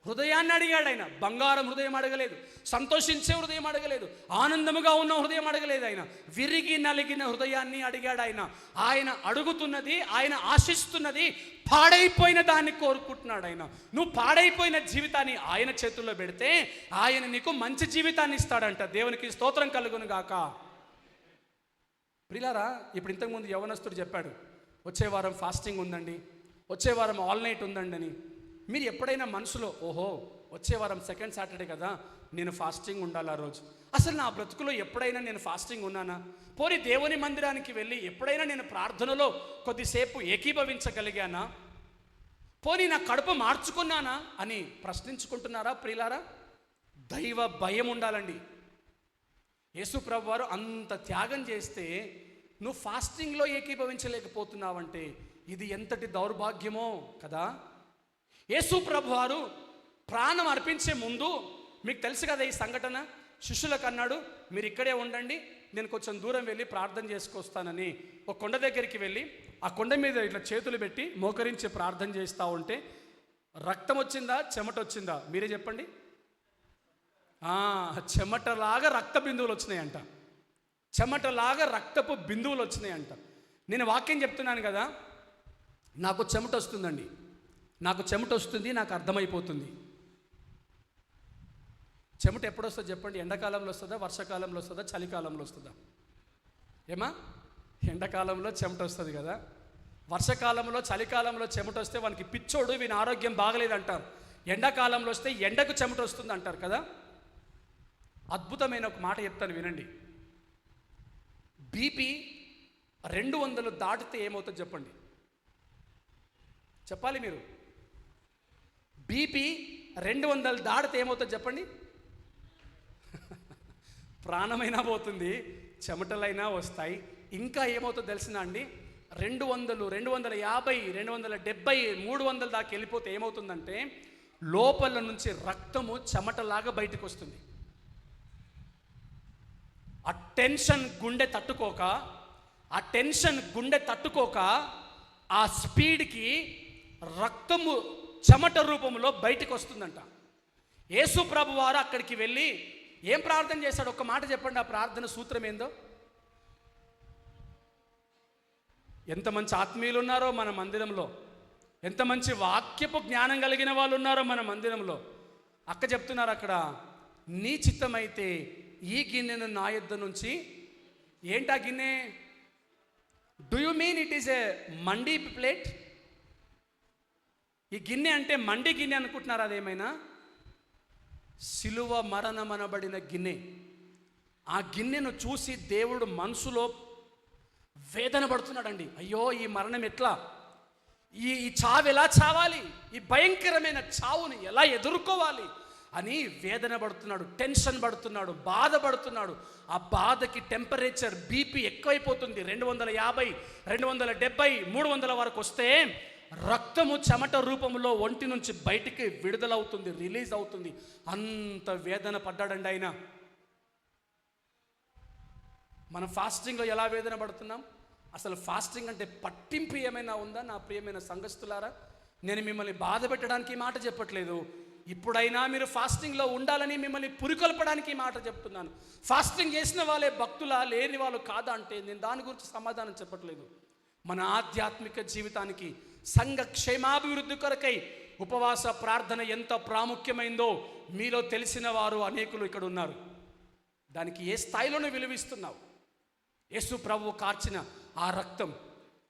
హృదయాన్ని అడిగాడు ఆయన. బంగారం హృదయం అడగలేదు, సంతోషించే హృదయం అడగలేదు, ఆనందముగా ఉన్న హృదయం అడగలేదు ఆయన. విరిగి నలిగిన హృదయాన్ని అడిగాడు ఆయన. ఆయన అడుగుతున్నది, ఆయన ఆశిస్తున్నది పాడైపోయిన దాన్ని కోరుకుంటున్నాడు ఆయన. నువ్వు పాడైపోయిన జీవితాన్ని ఆయన చేతుల్లో పెడితే ఆయన నీకు మంచి జీవితాన్ని ఇస్తాడంట. దేవునికి స్తోత్రం కలుగును గాక. ప్రియులారా, ఇప్పుడు ఇంతకుముందు యవనస్తుడు చెప్పాడు, వచ్చే వారం ఫాస్టింగ్ ఉందండి, వచ్చే వారం ఆల్ నైట్ ఉందండి అని. మీరు ఎప్పుడైనా మనసులో ఓహో వచ్చే వారం సెకండ్ సాటర్డే కదా, నేను ఫాస్టింగ్ ఉండాలి ఆ రోజు, అసలు నా బ్రతుకులో ఎప్పుడైనా నేను ఫాస్టింగ్ ఉన్నానా? పోనీ దేవుని మందిరానికి వెళ్ళి ఎప్పుడైనా నేను ప్రార్థనలో కొద్దిసేపు ఏకీభవించగలిగానా? పోనీ నా కడుపు మార్చుకున్నానా అని ప్రశ్నించుకుంటున్నారా ప్రియులారా? దైవ భయం ఉండాలండి. యేసు ప్రభు వారు అంత త్యాగం చేస్తే నువ్వు ఫాస్టింగ్లో ఏకీభవించలేకపోతున్నావంటే ఇది ఎంతటి దౌర్భాగ్యమో కదా. యేసు ప్రభు వారు ప్రాణం అర్పించే ముందు మీకు తెలుసు కదా ఈ సంఘటన. శిష్యులకు అన్నాడు, మీరు ఇక్కడే ఉండండి, నేను కొంచెం దూరం వెళ్ళి ప్రార్థన చేసుకొస్తానని. ఒక కొండ దగ్గరికి వెళ్ళి ఆ కొండ మీద ఇట్లా చేతులు పెట్టి మోకరించి ప్రార్థన చేస్తూ ఉంటే రక్తం వచ్చిందా, చెమట వచ్చిందా? మీరే చెప్పండి. చెమటలాగా రక్త బిందువులు వచ్చినాయంట. చెమటలాగా రక్తపు బిందువులు వచ్చినాయంట. నేను వాక్యం చెప్తున్నాను కదా, నాకు చెమట వస్తుందండి, నాకు చెమట వస్తుంది, నాకు అర్థమైపోతుంది. చెమట ఎప్పుడు వస్తుందో చెప్పండి? ఎండాకాలంలో వస్తుందా, వర్షాకాలంలో వస్తుందా, చలికాలంలో వస్తుందా? ఏమా? ఎండాకాలంలో చెమట వస్తుంది కదా. వర్షాకాలంలో చలికాలంలో చెమట వస్తే వానికి పిచ్చోడు, వీని ఆరోగ్యం బాగలేదు అంటారు. ఎండాకాలంలో వస్తే ఎండకు చెమట వస్తుంది అంటారు కదా. అద్భుతమైన ఒక మాట చెప్తాను వినండి. బీపీ 200 దాటితే ఏమవుతుందో చెప్పండి? చెప్పాలి మీరు. బీపీ 200 దాటితే ఏమవుతుందో చెప్పండి? ప్రాణమైనా పోతుంది, చెమటలైనా వస్తాయి. ఇంకా ఏమవుతుందో తెలిసిన అండి, 200, 250, 270, 300 దాకా వెళ్ళిపోతే ఏమవుతుందంటే లోపల నుంచి రక్తము చెమటలాగా బయటకు వస్తుంది. ఆ టెన్షన్ గుండె తట్టుకోక ఆ స్పీడ్కి రక్తము చెమట రూపంలో బయటకు వస్తుందంట. యేసు ప్రభు వారు అక్కడికి వెళ్ళి ఏం ప్రార్థన చేశాడు? ఒక్క మాట చెప్పండి, ఆ ప్రార్థన సూత్రం ఏందో. ఎంత మంచి ఆత్మీయులు ఉన్నారో మన మందిరంలో, ఎంత మంచి వాక్యపు జ్ఞానం కలిగిన వాళ్ళు ఉన్నారో మన మందిరంలో. అక్క చెప్తున్నారు అక్కడ, నీ చిత్తమైతే ఈ గిన్నెను నా యొద్ద నుంచి. ఏంటా గిన్నె? Do you mean it is a mandi plate? ఈ గిన్నె అంటే మండి గిన్నె అనుకుంటున్నారు? అదేమైనా సిలువ మరణమనబడిన గిన్నె. ఆ గిన్నెను చూసి దేవుడు మనసులో వేదన పడుతున్నాడండి. అయ్యో, ఈ మరణం ఎట్లా, ఈ చావు ఎలా చావాలి, ఈ భయంకరమైన చావుని ఎలా ఎదుర్కోవాలి అని వేదన పడుతున్నాడు, టెన్షన్ పడుతున్నాడు, బాధపడుతున్నాడు. ఆ బాధకి టెంపరేచర్, బీపీ ఎక్కువైపోతుంది. 250, 270, 300 వరకు వస్తే రక్తము చెమట రూపంలో ఒంటి నుంచి బయటికి విడుదలవుతుంది, రిలీజ్ అవుతుంది. అంత వేదన పడ్డాడండి ఆయన. మనం ఫాస్టింగ్లో ఎలా వేదన పడుతున్నాం? అసలు ఫాస్టింగ్ అంటే పట్టింపు ఏమైనా ఉందా? నా ప్రియమైన సంఘస్థులారా, నేను మిమ్మల్ని బాధ పెట్టడానికి మాట చెప్పట్లేదు. ఇప్పుడైనా మీరు ఫాస్టింగ్లో ఉండాలని మిమ్మల్ని పురికొల్పడానికి మాట చెప్తున్నాను. ఫాస్టింగ్ చేసిన వాళ్ళే భక్తులా, లేని వాళ్ళు కాదా అంటే నేను దాని గురించి సమాధానం చెప్పట్లేదు. మన ఆధ్యాత్మిక జీవితానికి, సంఘ క్షేమాభివృద్ధి కొరకై ఉపవాస ప్రార్థన ఎంత ప్రాముఖ్యమైందో మీలో తెలిసిన వారు అనేకులు ఇక్కడ ఉన్నారు. దానికి ఏ స్థాయిలోనే విలువిస్తున్నావు? యేసు ప్రభువు కార్చిన ఆ రక్తం,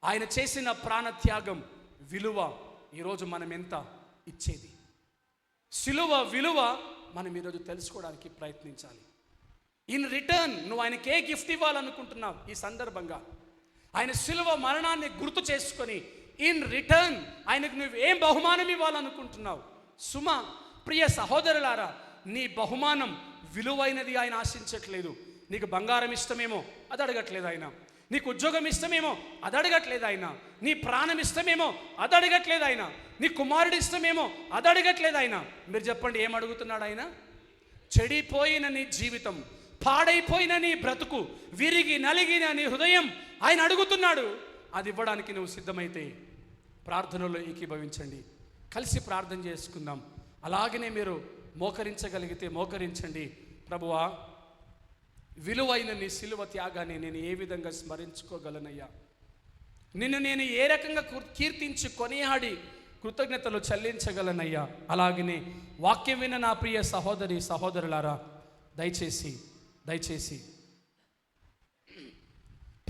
ఆయన చేసిన ప్రాణత్యాగం విలువ ఈరోజు మనం ఎంత ఇచ్చేది? సిలువ విలువ మనం ఈరోజు తెలుసుకోవడానికి ప్రయత్నించాలి. ఇన్ రిటర్న్ నువ్వు ఆయనకి ఏ గిఫ్ట్ ఇవ్వాలనుకుంటున్నావు? ఈ సందర్భంగా ఆయన సిలువ మరణాన్ని గుర్తు చేసుకొని ఇన్ రిటర్న్ ఆయనకు నువ్వు ఏం బహుమానం ఇవ్వాలనుకుంటున్నావు? సుమ ప్రియ సహోదరులారా, నీ బహుమానం విలువైనది ఆయన ఆశించట్లేదు. నీకు బంగారం ఇష్టమేమో, అది అడగట్లేదు ఆయన. నీకు ఉద్యోగం ఇష్టమేమో, అది అడగట్లేదు ఆయన. నీ ప్రాణం ఇష్టమేమో, అది అడగట్లేదు ఆయన. నీ కుమారుడు ఇష్టమేమో, అది అడగట్లేదు ఆయన. మీరు చెప్పండి, ఏం అడుగుతున్నాడు ఆయన? చెడిపోయిన నీ జీవితం, పాడైపోయిన నీ బ్రతుకు, విరిగి నలిగిన నీ హృదయం ఆయన అడుగుతున్నాడు. అది ఇవ్వడానికి నువ్వు సిద్ధమైతే ప్రార్థనలో ఏకీభవించండి, కలిసి ప్రార్థన చేసుకుందాం. అలాగనే మీరు మోకరించగలిగితే మోకరించండి. ప్రభువా, విలువైన నీ సిలువ త్యాగాన్ని నేను ఏ విధంగా స్మరించుకోగలనయ్యా? నిన్ను నేను ఏ రకంగా కీర్తించి కొనియాడి కృతజ్ఞతలు చెల్లించగలనయ్యా? అలాగనే వాక్యం విన్న నా ప్రియ సహోదరి సహోదరులారా, దయచేసి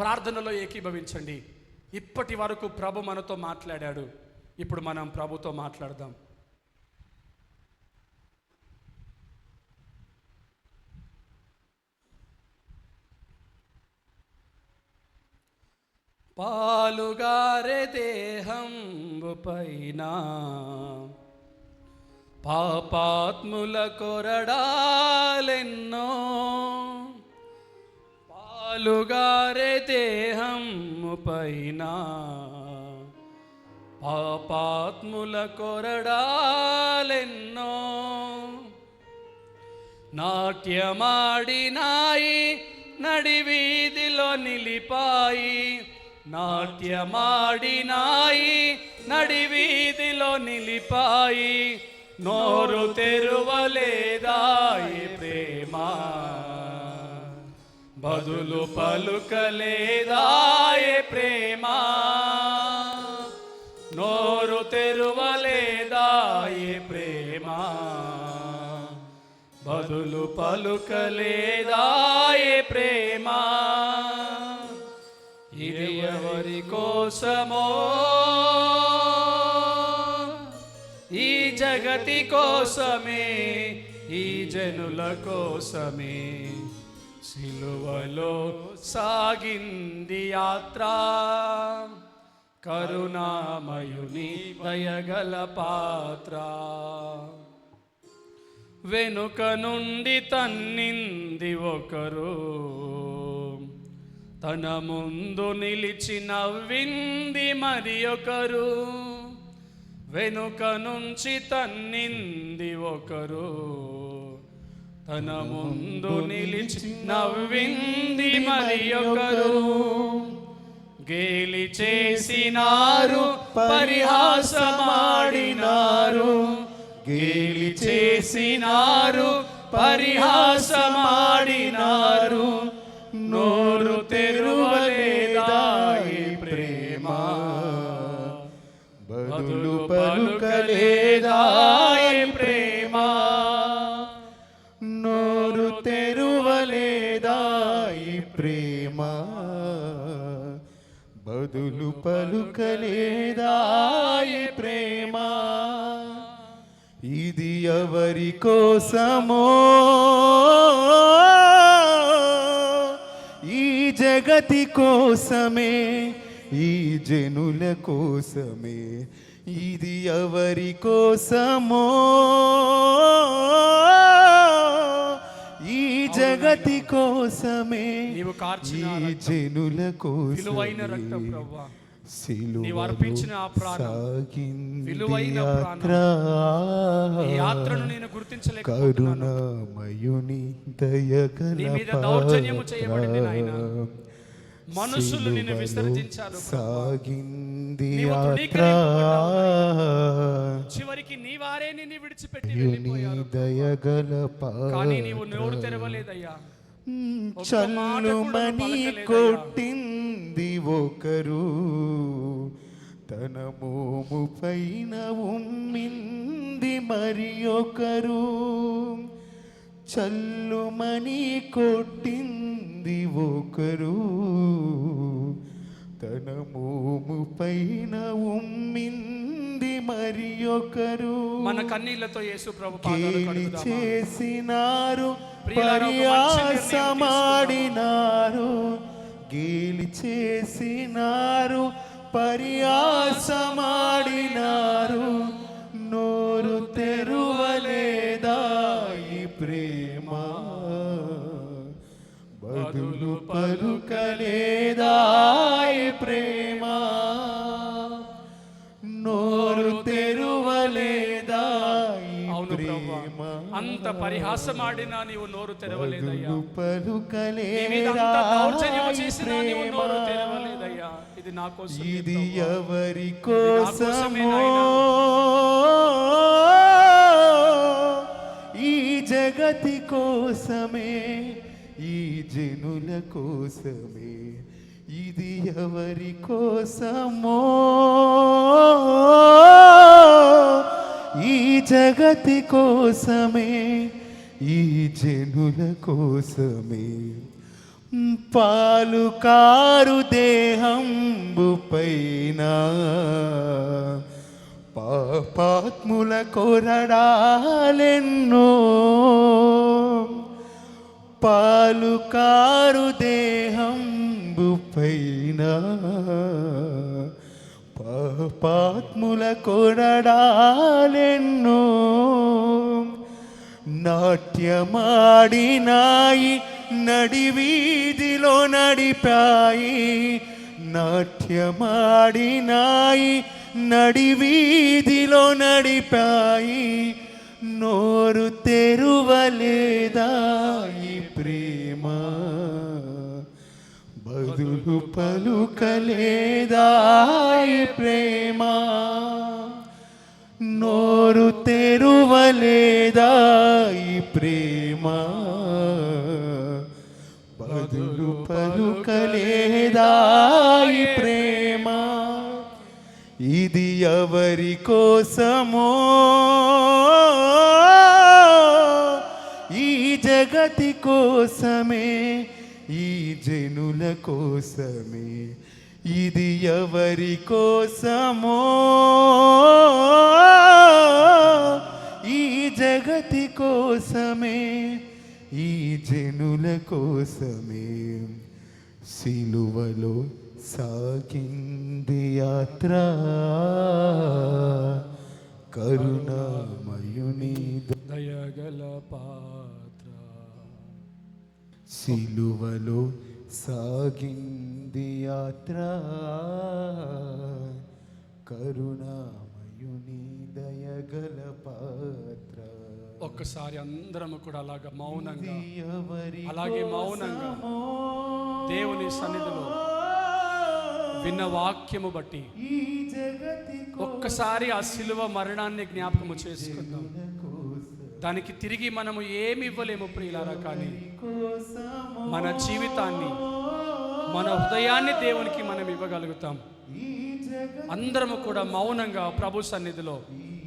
ప్రార్థనలో ఏకీభవించండి. ఇప్పటి వరకు ప్రభు మనతో మాట్లాడాడు, ఇప్పుడు మనం ప్రభుతో మాట్లాడదాం. పాలుగారే దేహంబు పైన పాపాత్ముల కొరడాలెన్నో, పాలుగారే దేహంబు పైన పాపాత్ముల కొరడాలెన్నో, నాట్యమాడినాయి నడివీధిలో నిలిపాయి, నాట్యమాడినాయి నడివీధిలో నిలిపాయి, నోరు తెరువలేదాయి ప్రేమ, బదులు పలుకలేదాయే ప్రేమ, నోరు తెరువలేదాయే ప్రేమ, బదులు పలుకలేదాయే ప్రేమ. ఇది ఎవరి కోసమో, ఈ జగతి కోసమే, ఈ జనుల కోసమే సిలువలో సాగింది యాత్ర, కరుణామయుని దయగల పాత్ర. వెనుక నుండి తన్నింది ఒకరు, తన ముందు నిలిచి నవ్వింది మరి ఒకరు. వెనుక నుంచి తన్నింది ఒకరు, తన ముందు నిలిచి నవ్వింది మరి ఒకరు. గేలి చేసినారు, పరిహాసమాడినారు, గేలి చేసినారు, పరిహాసమాడినారు. నోరు తెరువలేదాయి ప్రేమ, బదులు పలుకలేదాయి ప్రేమ. నోరు తెరువలేదాయి ప్రేమ, బదులు పలుకలేదాయి ప్రేమ. ఇది ఎవరి కోసమో, ఈ జగతి కోసమే, ఈ జనుల కోసమే. ఇది ఎవరి కోసమో, ఈ జగతి కోసమే, నీవు కార్చిన ఈ జనుల విలువైన రక్తం కోసమే. ప్రభువా, సిలువలో నీవు అర్పించిన ఆ ప్రాణం, సాగింది విలువైన యాత్ర, ఈ యాత్రను నేను గుర్తించలేకపోతున్నాను. కరుణామయుని దయగల నీ మీద దౌర్జన్యము చేయబడింది నాయన. పాత్ర, మనుషులు నిన్ను విసర్జించారు ప్రభువా. సాగింది నీవు యాత్ర, తృణీకరింపబడ్డావు. చివరికి నీ వారే నిన్ను విడిచిపెట్టి వెళ్ళిపోయారు దయగల కానీ నీవు నోరు తెరవలేదయ్యా. చల్లుమని కొట్టింది ఒకరు, తన మోము పైన ఉమ్మింది మరి ఒకరు. చల్లుమని కొట్టింది ఒకరు, తన మోము పైన ఉమ్మింది మరి ఒకరు. మన కన్నీళ్లతో యేసు ప్రభు పాదాలు గేలి కడుగుదామా? చేసినారు, ప్రియులారా, ఒక మంచి నిర్ణయం పరిహాసమాడినారు, గేలి చేసినారు, పరిహాసమాడినారు. నోరు తెరువలేదాయి ప్రేమ, బదులు పలుకలేదాయి ప్రేమ. నోరు తెరువలేదాయి అవును ప్రభువా, ప్రేమ, అంత పరిహాసమాడినా నీవు నోరు తెరవలేదయ్యా. నీ మీద అంత పలుకలేదాయి దౌర్జన్యము చేసినా నీవు నోరు ప్రేమ. తెరవలేదయ్యా. ఇది నా కోసం ఇది ప్రభువా. ఎవరి కోసమే కోసమో, నాయనా. ఈ జగతి కోసమే, ఈ జనుల కోసమే. ఇది ఎవరి కోసమో, ఈ జగతి కోసమే, ఈ జనుల కోసమే. పాలు కారు దేహంబు పైన పాపాత్ముల కొరడాలెన్నో, పాలు కారు దేహంబు పైన పాపాత్ముల కొరడాలెన్నో. నాట్యమాడినాయి, నడివీధిలో నడిపాయి, నాట్యమాడినాయి, నడివీధిలో నడిపాయి. నోరు తెరువలేదాయి ప్రేమ, బదులు పలుకలేదాయి ప్రేమ. నోరు తెరువలేదాయి ప్రేమ, బదులు పలుకలేదాయి ప్రేమ. ఇది ఎవరి కోసమో, ఈ జగతి కోసమే, ఈ జనుల కోసమే. ఇది ఎవరి కోసమో, ఈ జగతి కోసమే, ఈ జనుల కోసమే. సిలువలో సాగింది యాత్ర, కరుణామయుని దయగల దయగల పాత్ర. సిలువలో సాగింది యాత్ర, కరుణామయుని దయగల పాత్ర. ఒక్కసారి అందరము కూడా అలాగే మౌనంగా దేవుని సన్నిధిలో విన్న వాక్యము బట్టి ఒక్కసారి ఆ సిలువ మరణాన్ని జ్ఞాపకము చేసుకుందాం. దానికి తిరిగి మనము ఏమి ఇవ్వలేము ప్రియులారా, కానీ మన జీవితాన్ని, మన హృదయాన్ని దేవునికి మనం ఇవ్వగలుగుతాం. అందరము కూడా మౌనంగా ప్రభు సన్నిధిలో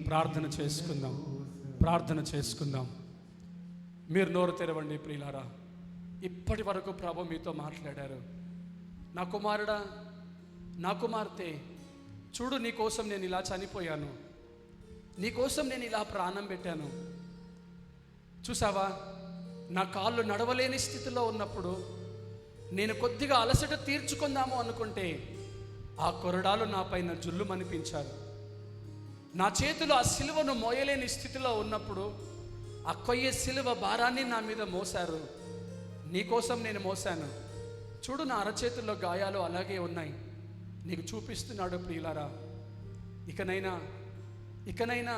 ప్రార్థన చేసుకుందాం. మీరు నోరు తెరవండి ప్రియులారా. ఇప్పటి వరకు ప్రభు మీతో మాట్లాడారు. నా కుమారుడా, నా కుమార్తె, చూడు, నీకోసం నేను ఇలా చనిపోయాను, నీకోసం నేను ఇలా ప్రాణం పెట్టాను. చూసావా, నా కాళ్ళు నడవలేని స్థితిలో ఉన్నప్పుడు నేను కొద్దిగా అలసట తీర్చుకుందాము అనుకుంటే ఆ కొరడాలు నా పైన జుల్లు మనిపించారు. నా చేతులు ఆ సిలువను మోయలేని స్థితిలో ఉన్నప్పుడు ఆ కొయ్య సిలువ భారాన్ని నా మీద మోశారు. నీకోసం నేను మోసాను. చూడు, నా అరచేతుల్లో గాయాలు అలాగే ఉన్నాయి. నీకు చూపిస్తున్నాడు ప్రియులారా. ఇకనైనా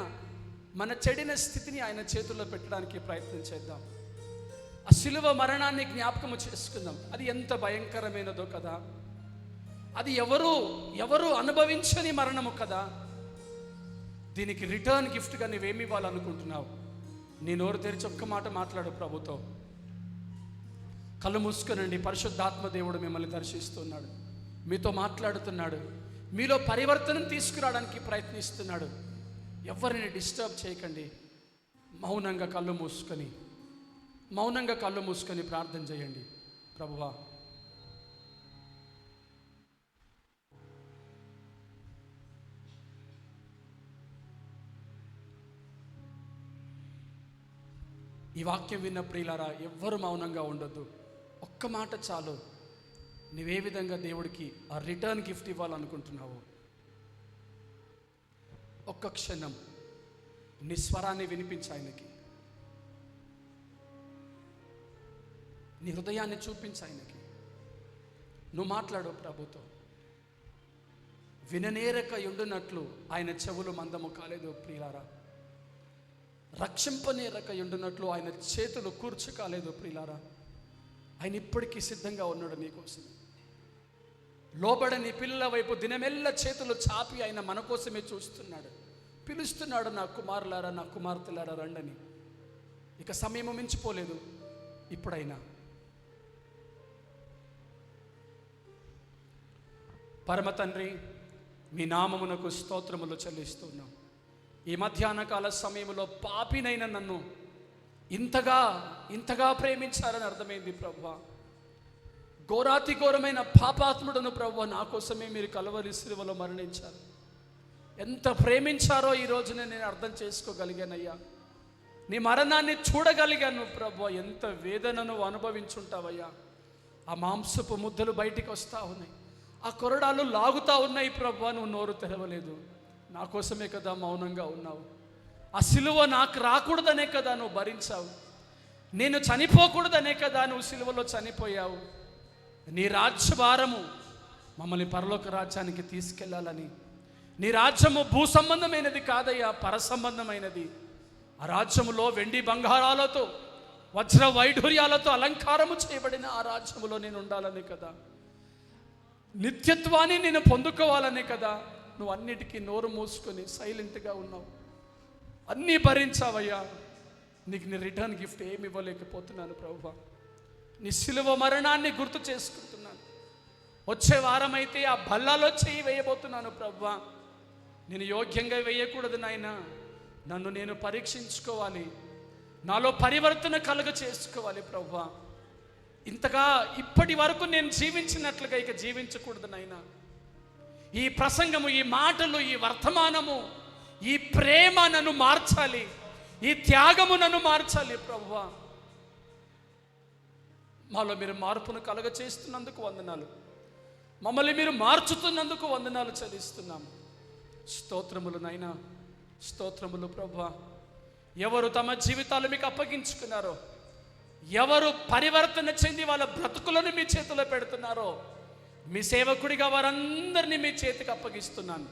మన చెడిన స్థితిని ఆయన చేతుల్లో పెట్టడానికి ప్రయత్నం చేద్దాం. ఆ సిలువ మరణాన్ని జ్ఞాపకము చేసుకుందాం. అది ఎంత భయంకరమైనదో కదా. అది ఎవరు అనుభవించని మరణము కదా. దీనికి రిటర్న్ గిఫ్ట్గా నువ్వేమి ఇవ్వాలనుకుంటున్నావు? నీ నోరు తెరిచి ఒక్క మాట మాట్లాడు ప్రభుతో. కళ్ళు మూసుకొనండి. పరిశుద్ధాత్మ దేవుడు మిమ్మల్ని దర్శిస్తున్నాడు, మీతో మాట్లాడుతున్నాడు, మీలో పరివర్తనం తీసుకురావడానికి ప్రయత్నిస్తున్నాడు. ఎవరిని డిస్టర్బ్ చేయకండి. మౌనంగా కళ్ళు మూసుకొని ప్రార్థన చేయండి. ప్రభువా, ఈ వాక్యం విన్న ప్రియులారా, ఎవ్వరు మౌనంగా ఉండొద్దు. ఒక్క మాట చాలు. నువ్వే విధంగా దేవుడికి ఆ రిటర్న్ గిఫ్ట్ ఇవ్వాలనుకుంటున్నావు, ఒక్క క్షణం నీ స్వరాన్ని వినిపించు ఆయనకి. నీ హృదయాన్ని చూపించు ఆయనకి. నువ్వు మాట్లాడు ప్రభుతో. విననేరక ఉండునట్లు ఆయన చెవులు మందము కాలేదు ప్రియులారా. రక్షింపనేరక ఉండునట్లు ఆయన చేతులు కూర్చు కాలేదు ప్రియులారా. ఆయన ఇప్పటికీ సిద్ధంగా ఉన్నాడు నీకోసం. లోబడని పిల్లల వైపు దినమెల్ల చేతులు చాపి ఆయన మన కోసమే చూస్తున్నాడు, పిలుస్తున్నాడు. నా కుమారులారా, నా కుమార్తెలారా రండని. ఇక సమయం మించిపోలేదు. ఇప్పుడైనా పరమ తండ్రి, మీ నామమునకు స్తోత్రములు చెల్లిస్తున్నాం. ఈ మధ్యాహ్న కాల సమయంలో పాపినైన నన్ను ఇంతగా ప్రేమించారని అర్థమైంది ప్రభువా. ఘోరాతి ఘోరమైన పాపాత్ముడును ప్రభువా, నా కోసమే మీరు కలవరి సిలువలో మరణించారు. ఎంత ప్రేమించారో ఈ రోజున నేను అర్థం చేసుకోగలిగానయ్యా. నీ మరణాన్ని చూడగలిగాను ప్రభువా. ఎంత వేదనను అనుభవించుంటావయ్యా. ఆ మాంసపు ముద్దలు బయటికి వస్తూ ఉన్నాయి, ఆ కొరడాలు లాగుతూ ఉన్నాయి ప్రభువా. నువ్వు నోరు తెరవలేదు. నా కోసమే కదా మౌనంగా ఉన్నావు. ఆ సిలువ నాకు రాకూడదనే కదా నువ్వు భరించావు. నేను చనిపోకూడదనే కదా నువ్వు సిలువలో చనిపోయావు. నీ రాజ్యభారము మమ్మల్ని పరలోక రాజ్యానికి తీసుకెళ్లాలని. నీ రాజ్యము భూ సంబంధమైనది కాదయ్యా, పర సంబంధమైనది. ఆ రాజ్యములో వెండి బంగారాలతో, వజ్ర వైఢూర్యాలతో అలంకారము చేయబడిన ఆ రాజ్యములో నేను ఉండాలని కదా, నిత్యత్వాన్ని నేను పొందుకోవాలని కదా నువ్వు అన్నిటికీ నోరు మూసుకొని సైలెంట్గా ఉన్నావు. అన్నీ భరించావయ్యా. నీకు నీ రిటర్న్ గిఫ్ట్ ఏమి ఇవ్వలేకపోతున్నాను ప్రభువా. నీ సిలువ మరణాన్ని గుర్తు చేసుకుంటున్నాను. వచ్చే వారం అయితే ఆ బల్లాలో చేయి వేయబోతున్నాను ప్రభువా. నేను యోగ్యంగా వేయకూడదు నాయనా. నన్ను నేను పరీక్షించుకోవాలి, నాలో పరివర్తన కలుగ చేసుకోవాలి ప్రభువా. ఇంతగా ఇప్పటి వరకు నేను జీవించినట్లుగా ఇక జీవించకూడదు నాయనా. ఈ ప్రసంగము, ఈ మాటలు, ఈ వర్తమానము, ఈ ప్రేమ నన్ను మార్చాలి, ఈ త్యాగము నన్ను మార్చాలి ప్రభువా. మాలో మీరు మార్పును కలుగ చేస్తున్నందుకు వందనాలు. మమ్మల్ని మీరు మార్చుతున్నందుకు వందనాలు చెల్లిస్తున్నాము. స్తోత్రములు నాయనా, స్తోత్రములు ప్రభువా. ఎవరు తమ జీవితాలు మీకు అప్పగించుకున్నారో, ఎవరు పరివర్తన చెంది వాళ్ళ బ్రతుకులను మీ చేతిలో పెడుతున్నారో, మీ సేవకుడిగా వారందరినీ మీ చేతికి అప్పగిస్తున్నాను.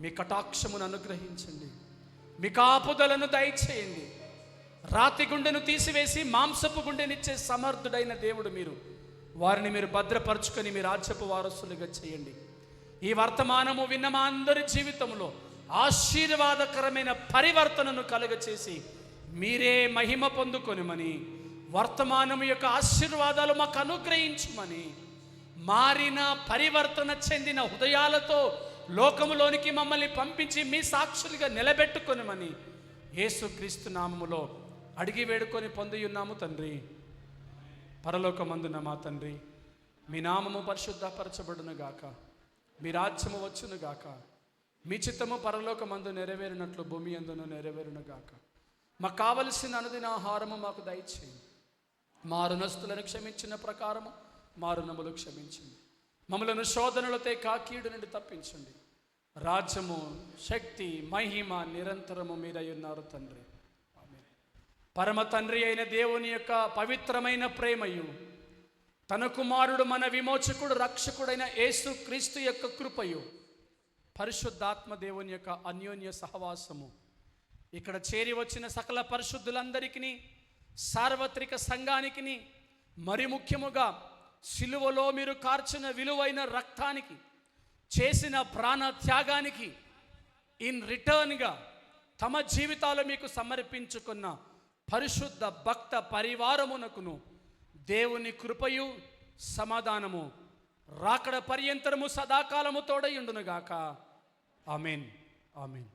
మీ కటాక్షమును అనుగ్రహించండి, మీ కాపుదలను దయచేయండి. రాతి గుండెను తీసివేసి మాంసపు గుండెనిచ్చే సమర్థుడైన దేవుడు మీరు. వారిని మీరు భద్రపరుచుకొని మీ రాజ్యపు వారసులుగా చేయండి. ఈ వర్తమానము విన్న మా అందరి జీవితంలో ఆశీర్వాదకరమైన పరివర్తనను కలుగచేసి మీరే మహిమ పొందుకొనిమని, వర్తమానము యొక్క ఆశీర్వాదాలు మాకు అనుగ్రహించుమని, మారిన పరివర్తన చెందిన హృదయాలతో లోకములోనికి మమ్మల్ని పంపించి మీ సాక్షులుగా నిలబెట్టుకొనిమని యేసుక్రీస్తు నామములో అడిగి వేడుకొని పొంది ఉన్నాము తండ్రి. పరలోకమందున మా తండ్రి, మీ నామము పరిశుద్ధపరచబడును గాక, మీ రాజ్యము వచ్చును గాక, మీ చిత్తము పరలోకమందు నెరవేరినట్లు భూమి అందును నెరవేరును గాక. మాకు కావలసిన అనుదిన ఆహారము మాకు దయచేయండి. మా రుణస్తులను క్షమించిన ప్రకారము మా రుణములు క్షమించండి. మమ్మలను శోధనలతో కాకీడు నుండి తప్పించండి. రాజ్యము, శక్తి, మహిమ నిరంతరము మీరై ఉన్నారు తండ్రి. ఆమేన్. పరమ తండ్రి అయిన దేవుని యొక్క పవిత్రమైన ప్రేమయు, తన కుమారుడు మన విమోచకుడు రక్షకుడైన యేసు క్రీస్తు యొక్క కృపయు, పరిశుద్ధాత్మ దేవుని యొక్క అన్యోన్య సహవాసము ఇక్కడ చేరి వచ్చిన సకల పరిశుద్ధులందరికీ, సార్వత్రిక సంఘానికి, మరి ముఖ్యముగా సిలువలో మీరు కార్చిన విలువైన రక్తానికి, చేసిన ప్రాణ త్యాగానికి ఇన్ రిటర్న్గా తమ జీవితాలు మీకు సమర్పించుకున్న పరిశుద్ధ భక్త పరివారమునకును దేవుని కృపయు సమాధానము రాకడ పర్యంతరము సదాకాలము తోడయుండునుగాక. ఆమేన్. ఆమేన్.